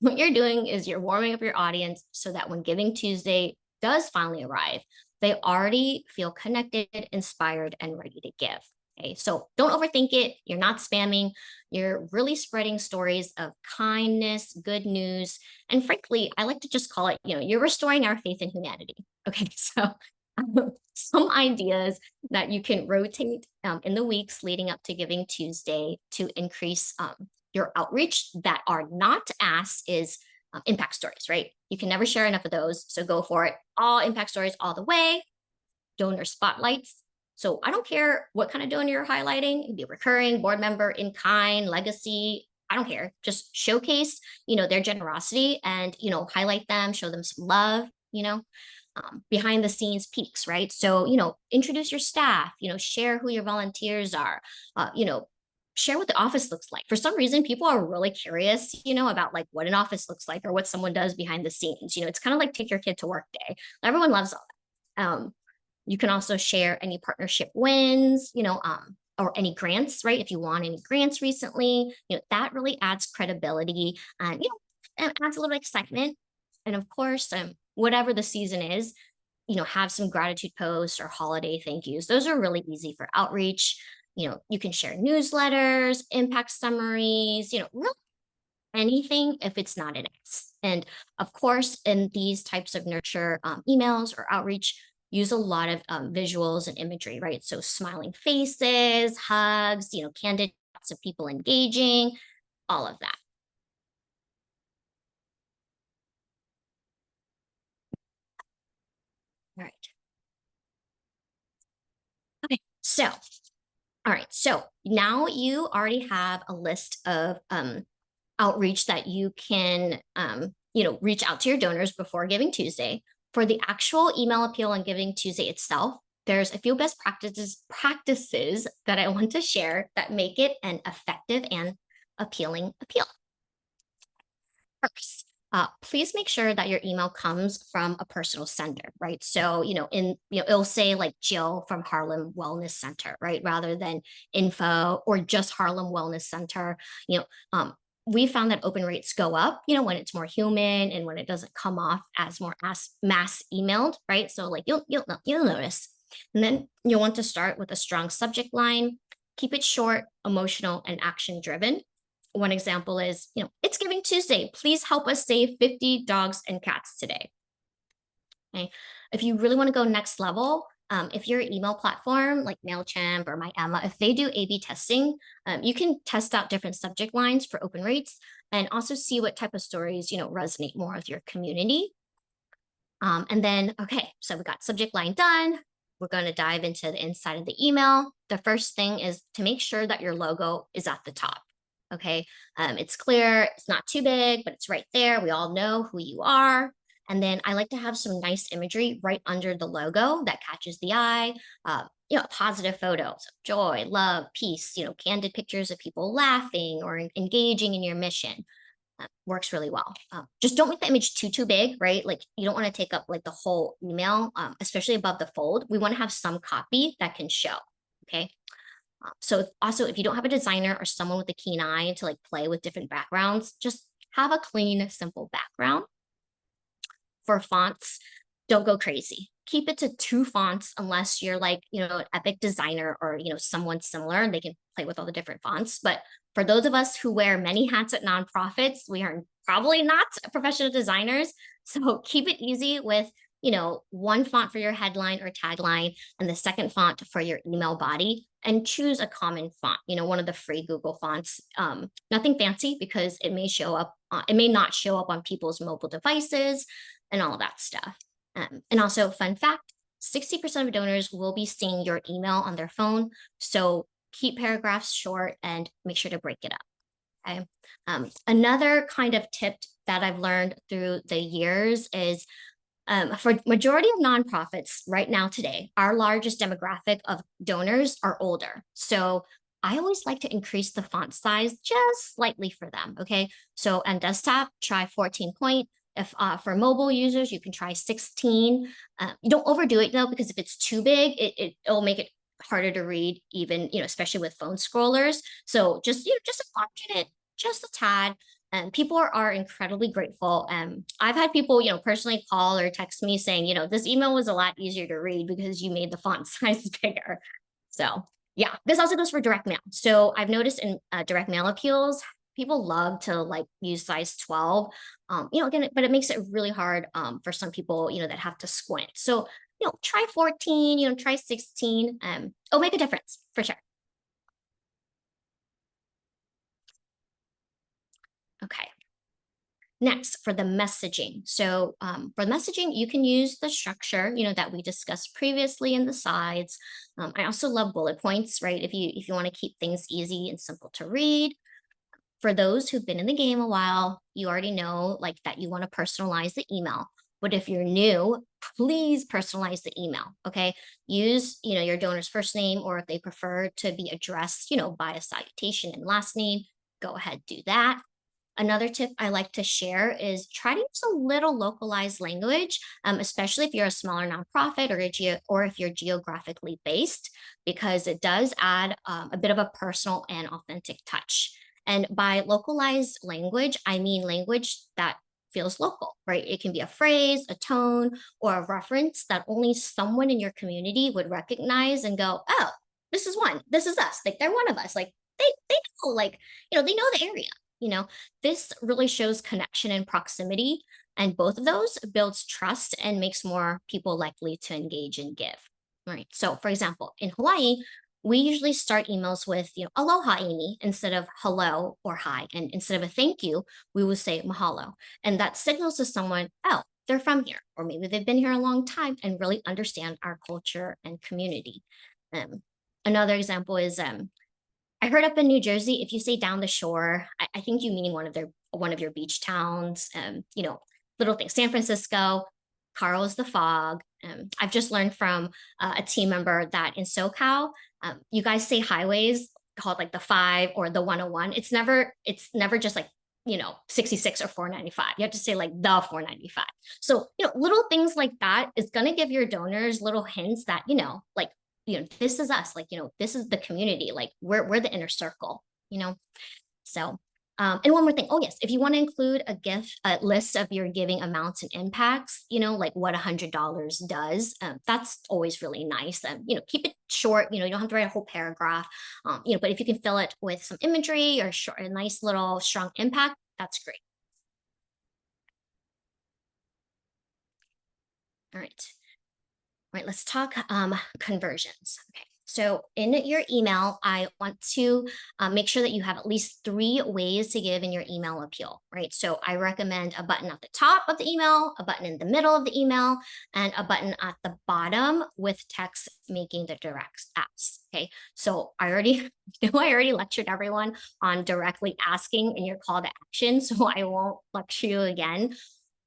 what you're doing is you're warming up your audience so that when Giving Tuesday does finally arrive, they already feel connected, inspired, and ready to give. Okay, so don't overthink it. You're not spamming. You're really spreading stories of kindness, good news, and frankly, I like to just call it, you're restoring our faith in humanity. Okay, so some ideas that you can rotate in the weeks leading up to Giving Tuesday to increase your outreach that are not asks is impact stories, right? You can never share enough of those. So go for it. All impact stories all the way. Donor spotlights. So I don't care what kind of donor you're highlighting. It could be a recurring, board member, in kind, legacy. I don't care. Just showcase, their generosity and, highlight them, show them some love, behind the scenes peaks, right? So, introduce your staff, share who your volunteers are, share what the office looks like. For some reason, people are really curious, about like what an office looks like or what someone does behind the scenes. It's kind of like take your kid to work day. Everyone loves all that. You can also share any partnership wins, or any grants, right? If you won any grants recently, that really adds credibility and, and adds a little excitement. And of course, whatever the season is, have some gratitude posts or holiday thank yous. Those are really easy for outreach. You can share newsletters, impact summaries, really anything if it's not an S. And of course, in these types of nurture emails or outreach, use a lot of visuals and imagery, right? So smiling faces, hugs, candid shots of people engaging, all of that. All right. Okay. So, all right. So now you already have a list of outreach that you can, reach out to your donors before Giving Tuesday. For the actual email appeal on Giving Tuesday itself, there's a few best practices that I want to share that make it an effective and appealing appeal. First, Please make sure that your email comes from a personal sender, right? So, it'll say like Jill from Harlem Wellness Center, right? Rather than info or just Harlem Wellness Center. You know, we found that open rates go up, when it's more human and when it doesn't come off as more as mass emailed, right? So like you'll notice. And then you'll want to start with a strong subject line, keep it short, emotional, and action driven. One example is, it's Giving Tuesday. Please help us save 50 dogs and cats today. Okay. If you really want to go next level, if your email platform like MailChimp or MyEmma, if they do A/B testing, you can test out different subject lines for open rates and also see what type of stories, resonate more with your community. And then, okay, so we got subject line done. We're going to dive into the inside of the email. The first thing is to make sure that your logo is at the top. Okay, it's clear, it's not too big, but it's right there. We all know who you are. And then I like to have some nice imagery right under the logo that catches the eye. Positive photos of joy, love, peace, candid pictures of people laughing or engaging in your mission. Works really well. Just don't make the image too big, right? Like you don't want to take up like the whole email, especially above the fold. We want to have some copy that can show. Okay. So also, if you don't have a designer or someone with a keen eye to like play with different backgrounds, just have a clean, simple background. For fonts, don't go crazy. Keep it to 2 fonts unless you're like, an epic designer or, someone similar and they can play with all the different fonts. But for those of us who wear many hats at nonprofits, we are probably not professional designers. So keep it easy with, 1 font for your headline or tagline and the second font for your email body, and choose a common font, one of the free Google fonts. Nothing fancy because it may not show up on people's mobile devices and all that stuff. And also, fun fact, 60% of donors will be seeing your email on their phone. So keep paragraphs short and make sure to break it up. Okay. Another kind of tip that I've learned through the years is for majority of nonprofits right now today, our largest demographic of donors are older. So I always like to increase the font size just slightly for them. Okay. So on desktop, try 14 point. If for mobile users, you can try 16. You don't overdo it though, because if it's too big, it'll make it harder to read, even, especially with phone scrollers. So just enlarge it just a tad. And people are incredibly grateful. I've had people, personally call or text me saying, this email was a lot easier to read because you made the font size bigger. So yeah, this also goes for direct mail. So I've noticed in direct mail appeals, people love to like use size 12, again, but it makes it really hard for some people, that have to squint. So, try 14, try 16. It'll make a difference for sure. Okay. Next, for the messaging. So for the messaging, you can use the structure, that we discussed previously in the slides. I also love bullet points, right? If you want to keep things easy and simple to read. For those who've been in the game a while, you already know like that you want to personalize the email. But if you're new, please personalize the email. Okay. Use, your donor's first name, or if they prefer to be addressed, by a salutation and last name, go ahead, do that. Another tip I like to share is try to use a little localized language, especially if you're a smaller nonprofit or if you're geographically based, because it does add a bit of a personal and authentic touch. And by localized language, I mean language that feels local, right? It can be a phrase, a tone, or a reference that only someone in your community would recognize and go, oh, this is us. Like they're one of us. Like they know, like, they know the area. This really shows connection and proximity, and both of those builds trust and makes more people likely to engage and give. Right. So, for example, in Hawaii, we usually start emails with, aloha, Amy, instead of hello or hi. And instead of a thank you, we will say mahalo. And that signals to someone, oh, they're from here, or maybe they've been here a long time and really understand our culture and community. Another example is I heard up in New Jersey, if you say down the shore, I think you mean one of your beach towns. Little things. San Francisco, Carl is the fog. I've just learned from a team member that in SoCal, you guys say highways called like the 5 or the 101. It's never just like $66 or $4.95. You have to say like the $4.95. So, little things like that is going to give your donors little hints that, like, this is us, like, this is the community, like we're the inner circle, So, and one more thing. Oh, yes. If you want to include a list of your giving amounts and impacts, like what $100 does, that's always really nice. Keep it short. You don't have to write a whole paragraph. But if you can fill it with some imagery or a nice little strong impact, that's great. All right. All right. Let's talk conversions. Okay. So in your email, I want to make sure that you have at least 3 ways to give in your email appeal, right? So I recommend a button at the top of the email, a button in the middle of the email, and a button at the bottom with text making the direct ask. Okay. So I already lectured everyone on directly asking in your call to action, so I won't lecture you again.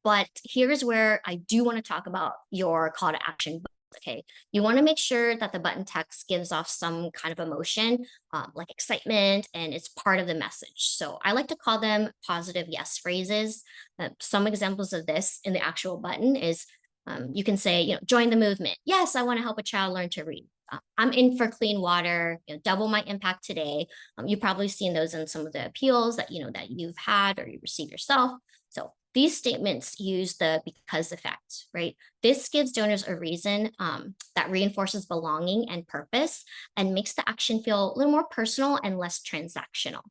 But here's where I do want to talk about your call to action. Okay, you want to make sure that the button text gives off some kind of emotion, like excitement, and it's part of the message. So I like to call them positive yes phrases. Some examples of this in the actual button is you can say, join the movement. Yes, I want to help a child learn to read. I'm in for clean water. Double my impact today. You've probably seen those in some of the appeals that that you've had or you received yourself. So these statements use the because effect, right? This gives donors a reason that reinforces belonging and purpose and makes the action feel a little more personal and less transactional.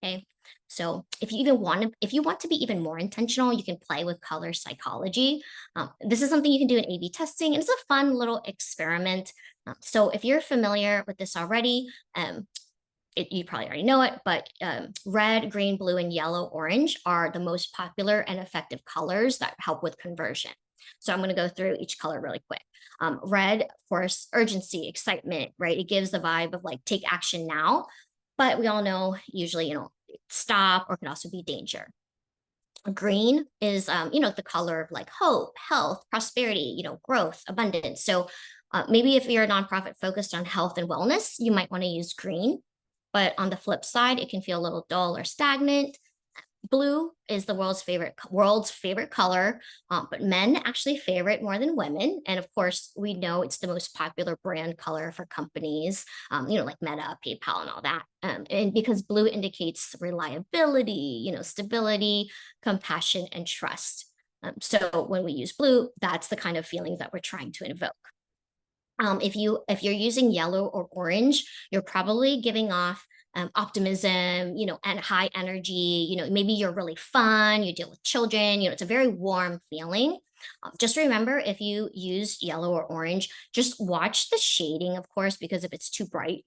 Okay. So if you want to be even more intentional, you can play with color psychology. This is something you can do in A/B testing, and it's a fun little experiment. So if you're familiar with this already, you probably already know it, but red, green, blue, and yellow, orange are the most popular and effective colors that help with conversion. So I'm going to go through each color really quick. Red, of course, urgency, excitement, right? It gives the vibe of like take action now, but we all know usually, stop or can also be danger. Green is, the color of like hope, health, prosperity, growth, abundance. So maybe if you're a nonprofit focused on health and wellness, you might want to use green. But on the flip side, it can feel a little dull or stagnant. Blue is the world's favorite color, but men actually favor it more than women. And of course, we know it's the most popular brand color for companies, like Meta, PayPal, and all that. And because blue indicates reliability, stability, compassion, and trust. So when we use blue, that's the kind of feelings that we're trying to invoke. If you're using yellow or orange, you're probably giving off optimism, and high energy. Maybe you're really fun. You deal with children. It's a very warm feeling. Just remember, if you use yellow or orange, just watch the shading, of course, because if it's too bright,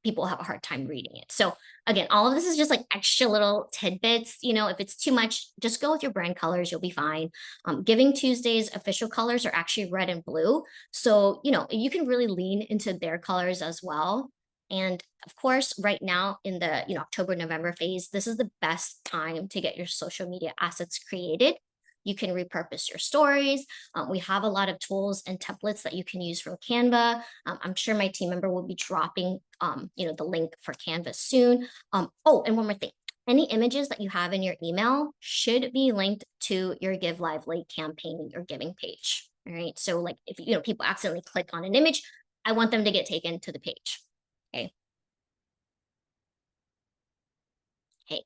people have a hard time reading it. So again, all of this is just like extra little tidbits. If it's too much, just go with your brand colors. You'll be fine. Giving Tuesday's official colors are actually red and blue. So, you can really lean into their colors as well. And of course, right now in the October, November phase, this is the best time to get your social media assets created. You can repurpose your stories. We have a lot of tools and templates that you can use from Canva. I'm sure my team member will be dropping, the link for Canva soon. Oh, and one more thing. Any images that you have in your email should be linked to your Give Lively campaign or giving page. All right. So like if people accidentally click on an image, I want them to get taken to the page. Okay. Okay.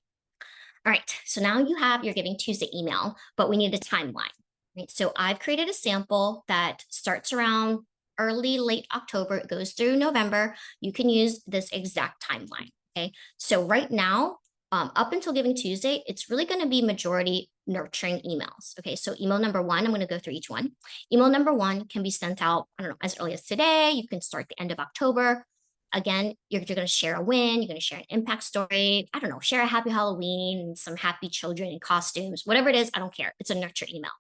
All right, so now you have your Giving Tuesday email, but we need a timeline, right? So I've created a sample that starts around late October, it goes through November. You can use this exact timeline, okay? So right now, up until Giving Tuesday, it's really gonna be majority nurturing emails, okay? So email number 1, I'm gonna go through each one. Email number 1 can be sent out, I don't know, as early as today. You can start the end of October. Again, you're going to share a win, you're going to share an impact story, I don't know, share a happy Halloween, some happy children in costumes, whatever it is, I don't care. It's a nurture email.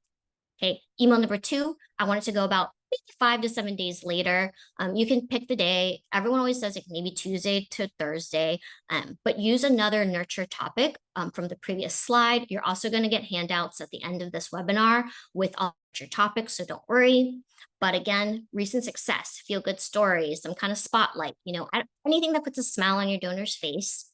Okay, email number 2, I want it to go about maybe 5 to 7 days later. You can pick the day. Everyone always says like maybe Tuesday to Thursday, but use another nurture topic from the previous slide. You're also going to get handouts at the end of this webinar with all your topics, so don't worry. But again, recent success, feel good stories, some kind of spotlight, anything that puts a smile on your donor's face.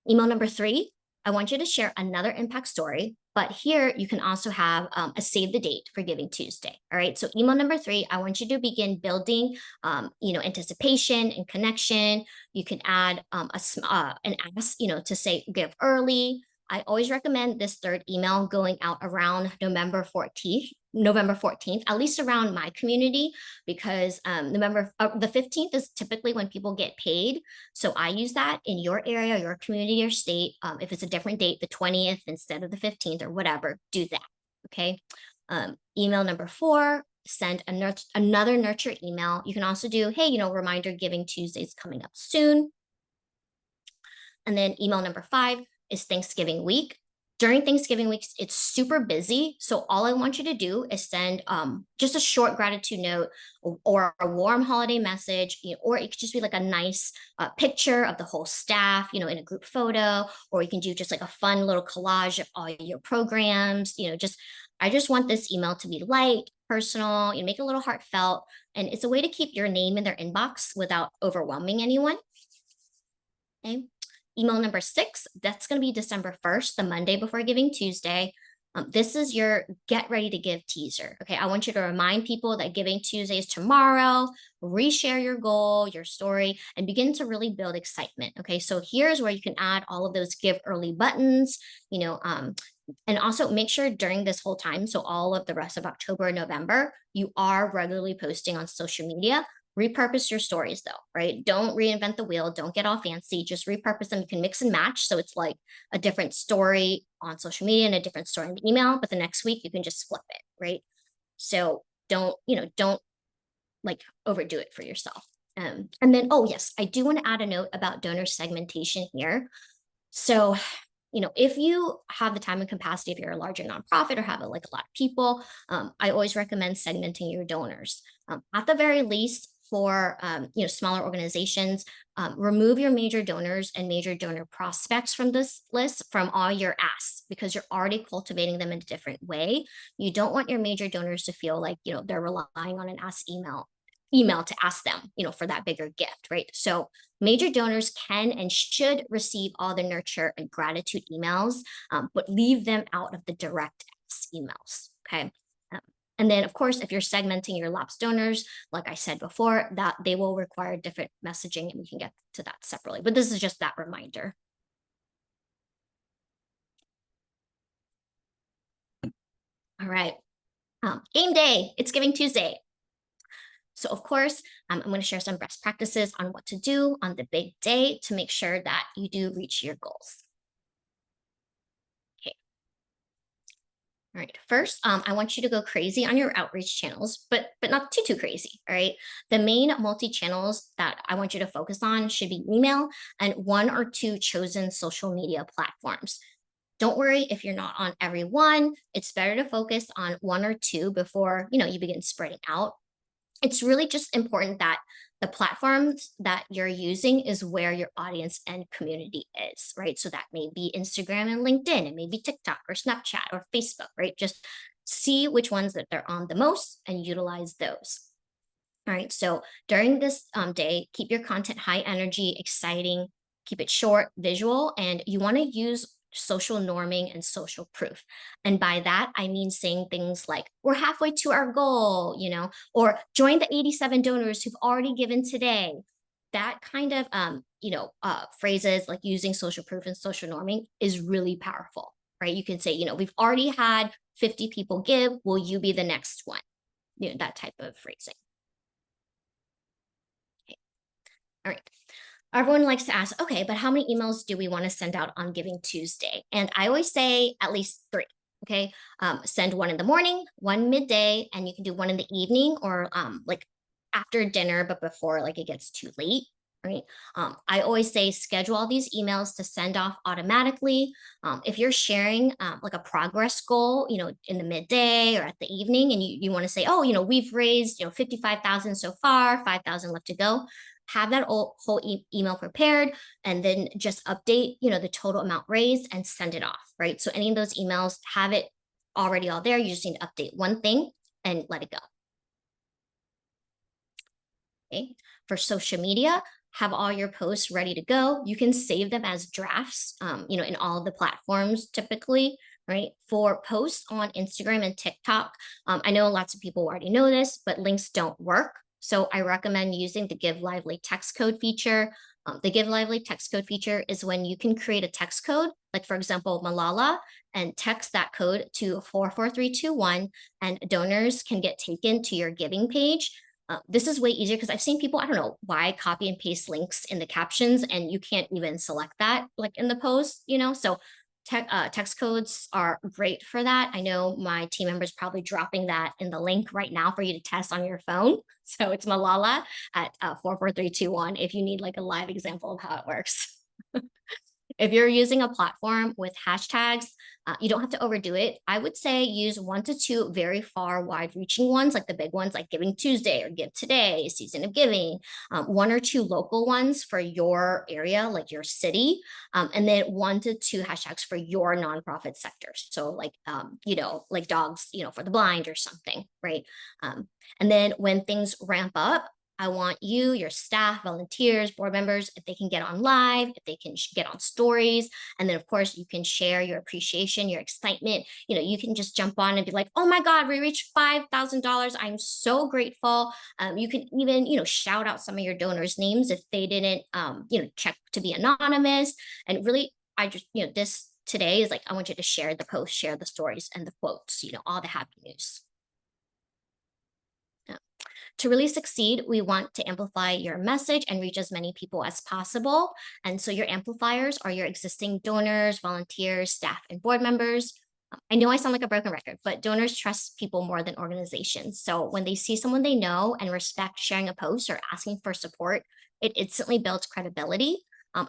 Email number 3, I want you to share another impact story, but here you can also have a save the date for Giving Tuesday. All right. So email number 3, I want you to begin building, anticipation and connection. You can add an ask, to say give early. I always recommend this third email going out around November 14th, at least around my community, because the 15th is typically when people get paid. So I use that in your area, your community, or state. If it's a different date, the 20th instead of the 15th or whatever, do that. Okay. Email number 4, send another nurture email. You can also do, hey, reminder Giving Tuesday is coming up soon. And then email number 5 is Thanksgiving week. During Thanksgiving weeks, it's super busy. So all I want you to do is send just a short gratitude note or a warm holiday message, or it could just be like a nice picture of the whole staff, in a group photo, or you can do just like a fun little collage of all your programs, I just want this email to be light, personal, make it a little heartfelt. And it's a way to keep your name in their inbox without overwhelming anyone. Okay. Email number 6, that's going to be December 1st, the Monday before Giving Tuesday. This is your get ready to give teaser. Okay, I want you to remind people that Giving Tuesday is tomorrow, reshare your goal, your story, and begin to really build excitement. Okay, so here's where you can add all of those give early buttons, and also make sure during this whole time, so all of the rest of October and November, you are regularly posting on social media. Repurpose your stories though, right? Don't reinvent the wheel. Don't get all fancy. Just repurpose them. You can mix and match. So it's like a different story on social media and a different story in the email, but the next week you can just flip it, right? So don't like overdo it for yourself. And then, oh yes, I do want to add a note about donor segmentation here. So if you have the time and capacity, if you're a larger nonprofit or have a lot of people, I always recommend segmenting your donors. At the very least, for smaller organizations, remove your major donors and major donor prospects from this list from all your asks, because you're already cultivating them in a different way. You don't want your major donors to feel like they're relying on an ask email to ask them for that bigger gift, right? So major donors can and should receive all the nurture and gratitude emails, but leave them out of the direct ask emails. Okay. And then, of course, if you're segmenting your lapsed donors, like I said before, that they will require different messaging, and we can get to that separately. But this is just that reminder. All right. Game day. It's Giving Tuesday. So, of course, I'm going to share some best practices on what to do on the big day to make sure that you do reach your goals. All right, first, I want you to go crazy on your outreach channels, but not too crazy, all right? The main multi-channels that I want you to focus on should be email and 1 or 2 chosen social media platforms. Don't worry if you're not on every one. It's better to focus on 1 or 2 before, you begin spreading out. It's really just important that the platforms that you're using is where your audience and community is, right? So that may be Instagram and LinkedIn, it may be TikTok or Snapchat or Facebook, right? Just see which ones that they're on the most and utilize those. All right, so during this day, keep your content high energy, exciting, keep it short, visual, and you want to use social norming and social proof. And by that, I mean saying things like, we're halfway to our goal, or join the 87 donors who've already given today. That kind of, phrases like using social proof and social norming is really powerful, right? You can say, we've already had 50 people give, will you be the next one? That type of phrasing. Okay. All right. Everyone likes to ask, okay, but how many emails do we want to send out on Giving Tuesday? And I always say at least 3. Okay, send 1 in the morning, 1 midday, and you can do 1 in the evening or like after dinner, but before it gets too late. Right. I always say schedule all these emails to send off automatically. If you're sharing like a progress goal, in the midday or at the evening, and you want to say, oh, we've raised 55,000 so far, 5,000 left to go. Have that whole email prepared, and then just update, the total amount raised and send it off, right? So any of those emails, have it already all there. You just need to update one thing and let it go. Okay. For social media, have all your posts ready to go. You can save them as drafts, in all the platforms typically, right? For posts on Instagram and TikTok, I know lots of people already know this, but links don't work. So I recommend using the Give Lively text code feature. The Give Lively text code feature is when you can create a text code, like for example, Malala, and text that code to 44321, and donors can get taken to your giving page. This is way easier because I've seen people, I don't know why, copy and paste links in the captions, and you can't even select that like in the post, so text codes are great for that. I know my team members probably dropping that in the link right now for you to test on your phone. So it's Malala at 44321 if you need like a live example of how it works. If you're using a platform with hashtags, you don't have to overdo it. I would say use 1 to 2 very far wide reaching ones, like the big ones like Giving Tuesday or Give Today, Season of Giving, 1 or 2 local ones for your area, like your city, and then 1 to 2 hashtags for your nonprofit sectors. So like, like dogs, for the blind or something, right? And then when things ramp up, I want you, your staff, volunteers, board members, if they can get on live, if they can get on stories. And then, of course, you can share your appreciation, your excitement. You can just jump on and be like, oh my God, we reached $5,000. I'm so grateful. You can even, shout out some of your donors' names if they didn't, check to be anonymous. And really, I just, this today is like, I want you to share the post, share the stories and the quotes, all the happy news. To really succeed, we want to amplify your message and reach as many people as possible. And so your amplifiers are your existing donors, volunteers, staff, and board members. I know I sound like a broken record, but donors trust people more than organizations. So when they see someone they know and respect sharing a post or asking for support, it instantly builds credibility,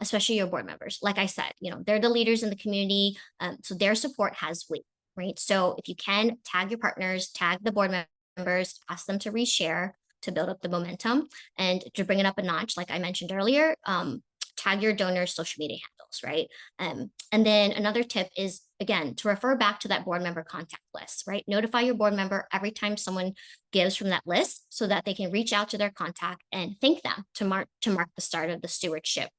especially your board members. Like I said, they're the leaders in the community, so their support has weight, right? So if you can, tag your partners, tag the board members, ask them to reshare to build up the momentum. And to bring it up a notch, like I mentioned earlier, tag your donors' social media handles, right? And then another tip is, again, to refer back to that board member contact list, right? Notify your board member every time someone gives from that list so that they can reach out to their contact and thank them to mark the start of the stewardship,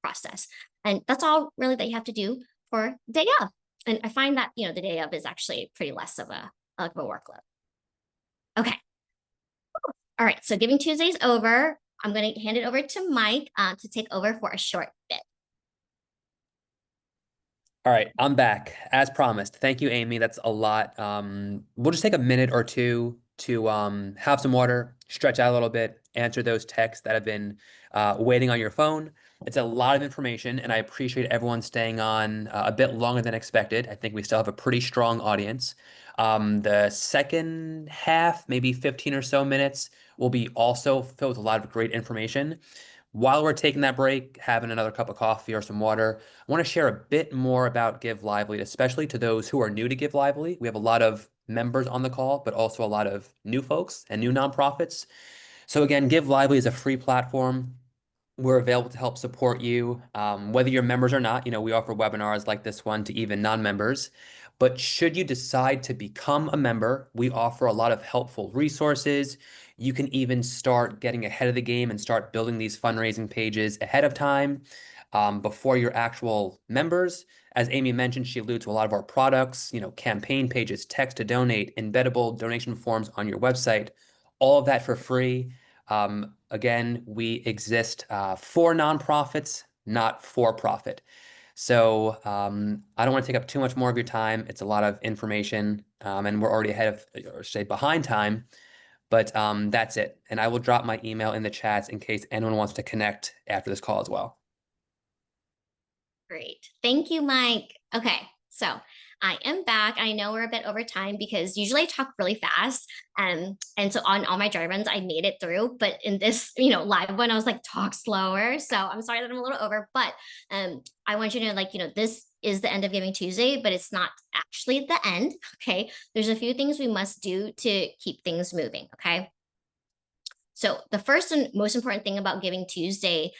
process. And that's all really that you have to do for day of. And I find that, the day of is actually pretty less of a workload. Okay. All right, so Giving Tuesday is over. I'm going to hand it over to Mike to take over for a short bit. All right, I'm back as promised. Thank you, Amy. That's a lot. We'll just take a minute or two to have some water, stretch out a little bit, answer those texts that have been waiting on your phone. It's a lot of information, and I appreciate everyone staying on a bit longer than expected. I think we still have a pretty strong audience. The second half, maybe 15 or so minutes, will be also filled with a lot of great information. While we're taking that break, having another cup of coffee or some water, I want to share a bit more about Give Lively, especially to those who are new to Give Lively. We have a lot of members on the call, but also a lot of new folks and new nonprofits. So again, Give Lively is a free platform. We're available to help support you, whether you're members or not. We offer webinars like this one to even non-members. But should you decide to become a member, we offer a lot of helpful resources. You can even start getting ahead of the game and start building these fundraising pages ahead of time, before your actual members. As Amy mentioned, she alluded to a lot of our products, campaign pages, text to donate, embeddable donation forms on your website, all of that for free. Again, we exist for nonprofits, not for profit. So I don't want to take up too much more of your time. It's a lot of information, and we're already ahead of, or say behind time, but that's it. And I will drop my email in the chats in case anyone wants to connect after this call as well. Great. Thank you, Mike. Okay, so I am back. I know we're a bit over time because usually I talk really fast. And so on all my dry runs, I made it through. But in this, live one, I was like, talk slower. So I'm sorry that I'm a little over, but I want you to know, this is the end of Giving Tuesday, but it's not actually the end. Okay. There's a few things we must do to keep things moving. Okay. So the first and most important thing about Giving Tuesday,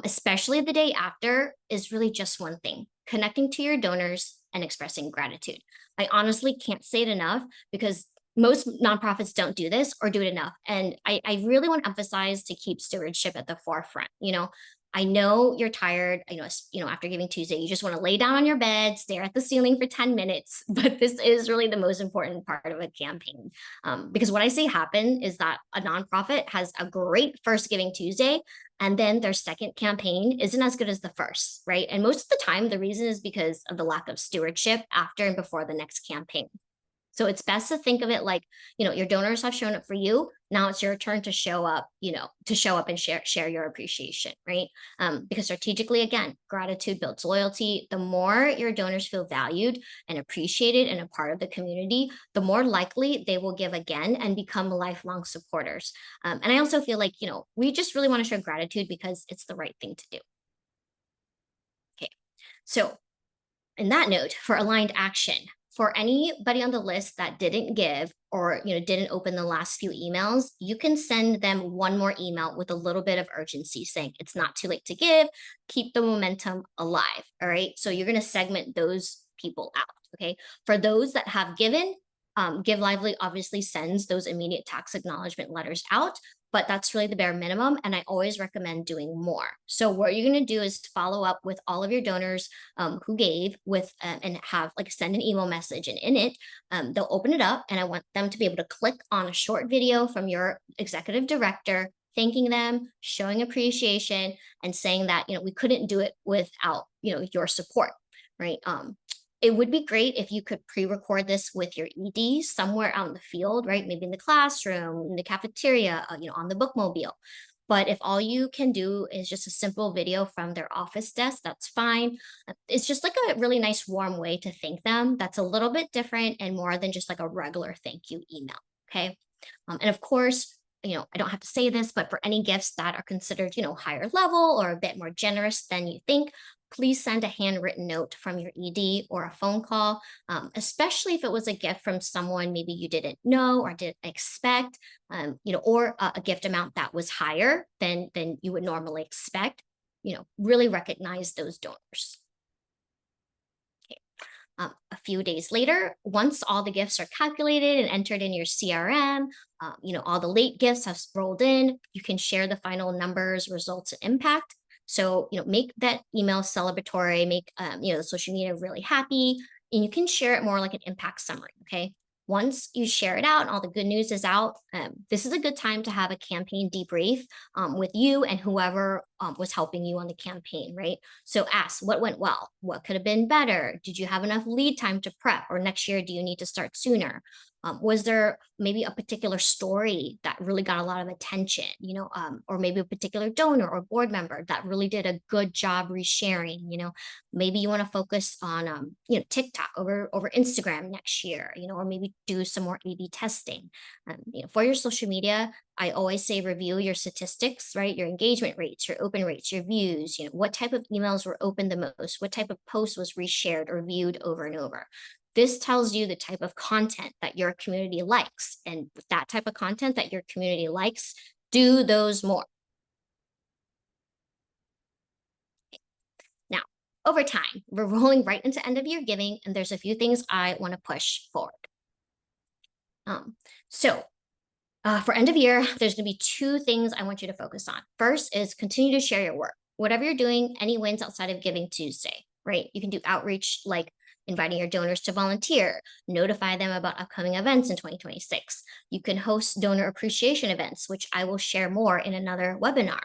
especially the day after, is really just one thing: connecting to your donors and expressing gratitude. I honestly can't say it enough because most nonprofits don't do this or do it enough. And I really want to emphasize to keep stewardship at the forefront. I know you're tired. After Giving Tuesday, you just want to lay down on your bed, stare at the ceiling for 10 minutes. But this is really the most important part of a campaign. Because what I see happen is that a nonprofit has a great first Giving Tuesday, and then their second campaign isn't as good as the first, right? And most of the time, the reason is because of the lack of stewardship after and before the next campaign. So it's best to think of it like, your donors have shown up for you. Now it's your turn to show up, and share your appreciation, right? Because strategically, again, gratitude builds loyalty. The more your donors feel valued and appreciated and a part of the community, the more likely they will give again and become lifelong supporters. And I also feel like, we just really want to show gratitude because it's the right thing to do. Okay. So in that note, for aligned action, for anybody on the list that didn't give or didn't open the last few emails, you can send them one more email with a little bit of urgency saying it's not too late to give, keep the momentum alive. All right. So you're going to segment those people out. Okay. For those that have given, Give Lively obviously sends those immediate tax acknowledgement letters out, but that's really the bare minimum. And I always recommend doing more. So what you're going to do is follow up with all of your donors who gave with and have send an email message, and in it, they'll open it up, and I want them to be able to click on a short video from your executive director, thanking them, showing appreciation, and saying that, we couldn't do it without, your support, right? It would be great if you could pre-record this with your ED somewhere out in the field, right? Maybe in the classroom, in the cafeteria, on the bookmobile. But if all you can do is just a simple video from their office desk, that's fine. It's just like a really nice, warm way to thank them. That's a little bit different and more than just like a regular thank you email. Okay. And of course, I don't have to say this, but for any gifts that are considered, higher level or a bit more generous than you think, please send a handwritten note from your ED or a phone call, especially if it was a gift from someone maybe you didn't know or didn't expect, or a gift amount that was higher than you would normally expect. Really recognize those donors. A few days later, once all the gifts are calculated and entered in your CRM, all the late gifts have rolled in, you can share the final numbers, results, and impact. So, make that email celebratory, make, the social media really happy, and you can share it more like an impact summary. Okay. Once you share it out and all the good news is out, this is a good time to have a campaign debrief with you and whoever was helping you on the campaign, right? So ask what went well, what could have been better? Did you have enough lead time to prep? Or next year, do you need to start sooner? Was there maybe a particular story that really got a lot of attention, or maybe a particular donor or board member that really did a good job resharing? Maybe you want to focus on, TikTok over Instagram next year, or maybe do some more A/B testing. For your social media, I always say review your statistics, right? Your engagement rates, your open rates, your views, what type of emails were opened the most, what type of post was reshared or viewed over and over. This tells you the type of content that your community likes. And with that type of content that your community likes, do those more. Now, over time, we're rolling right into end of year giving, and there's a few things I want to push forward. For end of year, there's going to be two things I want you to focus on. First is continue to share your work. Whatever you're doing, any wins outside of Giving Tuesday, right? You can do outreach like inviting your donors to volunteer, notify them about upcoming events in 2026. You can host donor appreciation events, which I will share more in another webinar.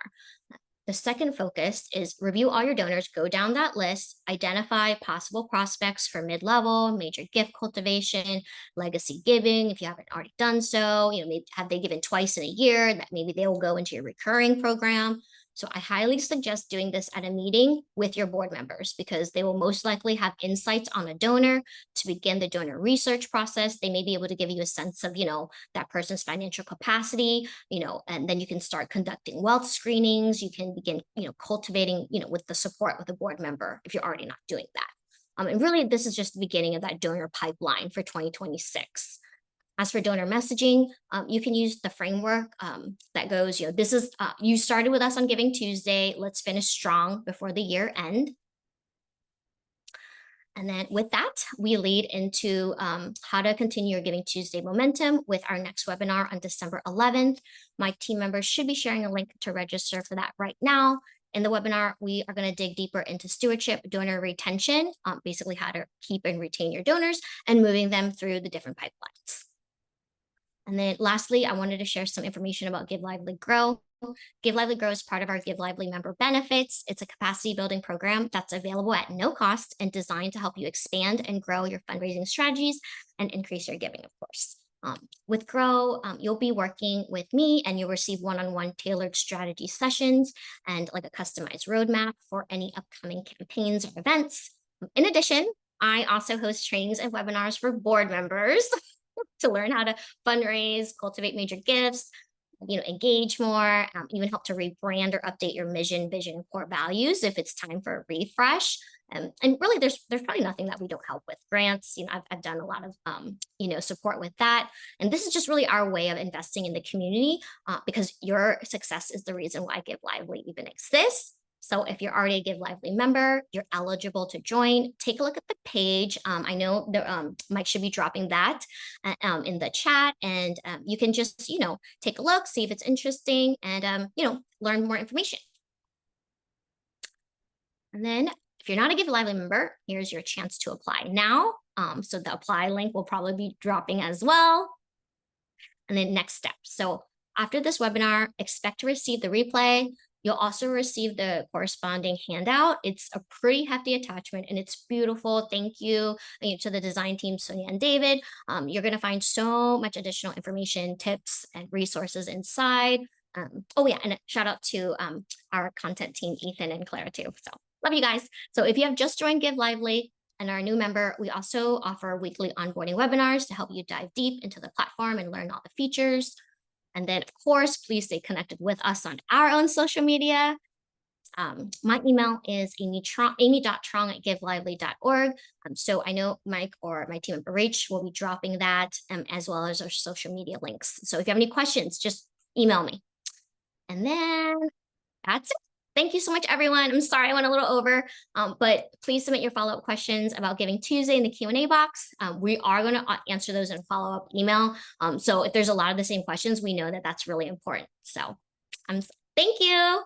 The second focus is review all your donors, go down that list, identify possible prospects for mid-level, major gift cultivation, legacy giving, if you haven't already done so, maybe have they given twice in a year, that maybe they will go into your recurring program. So I highly suggest doing this at a meeting with your board members because they will most likely have insights on a donor to begin the donor research process. They may be able to give you a sense of, that person's financial capacity, and then you can start conducting wealth screenings. You can begin, cultivating, with the support with a board member if you're already not doing that. And really, this is just the beginning of that donor pipeline for 2026. As for donor messaging, you can use the framework that goes, this is, you started with us on Giving Tuesday. Let's finish strong before the year end. And then with that, we lead into how to continue your Giving Tuesday momentum with our next webinar on December 11th. My team members should be sharing a link to register for that right now. In the webinar, we are going to dig deeper into stewardship, donor retention, basically how to keep and retain your donors and moving them through the different pipelines. And then lastly, I wanted to share some information about Give Lively Grow. Give Lively Grow is part of our Give Lively member benefits. It's a capacity building program that's available at no cost and designed to help you expand and grow your fundraising strategies and increase your giving, of course. With Grow, you'll be working with me and you'll receive one-on-one tailored strategy sessions and like a customized roadmap for any upcoming campaigns or events. In addition, I also host trainings and webinars for board members to learn how to fundraise, cultivate major gifts, engage more, even help to rebrand or update your mission, vision, and core values if it's time for a refresh. And really, there's probably nothing that we don't help with. Grants, I've done a lot of support with that. And this is just really our way of investing in the community because your success is the reason why Give Lively even exists. So if you're already a Give Lively member, you're eligible to join. Take a look at the page. I know Mike should be dropping that in the chat, and you can just take a look, see if it's interesting, and learn more information. And then if you're not a Give Lively member, here's your chance to apply now. So the apply link will probably be dropping as well. And then next step. So after this webinar, expect to receive the replay. You'll also receive the corresponding handout. It's a pretty hefty attachment and it's beautiful. Thank you to the design team, Sonia and David. You're going to find so much additional information, tips, and resources inside. Oh yeah, and a shout out to our content team, Ethan and Clara too. So love you guys. So if you have just joined Give Lively and are a new member, we also offer weekly onboarding webinars to help you dive deep into the platform and learn all the features. And then, of course, please stay connected with us on our own social media. My email is amy.trong@givelively.org. So I know Mike or my team member Rach will be dropping that as well as our social media links. So if you have any questions, just email me. And then that's it. Thank you so much, everyone. I'm sorry I went a little over, but please submit your follow-up questions about Giving Tuesday in the Q&A box. We are going to answer those in follow-up email. So if there's a lot of the same questions, we know that that's really important. So thank you.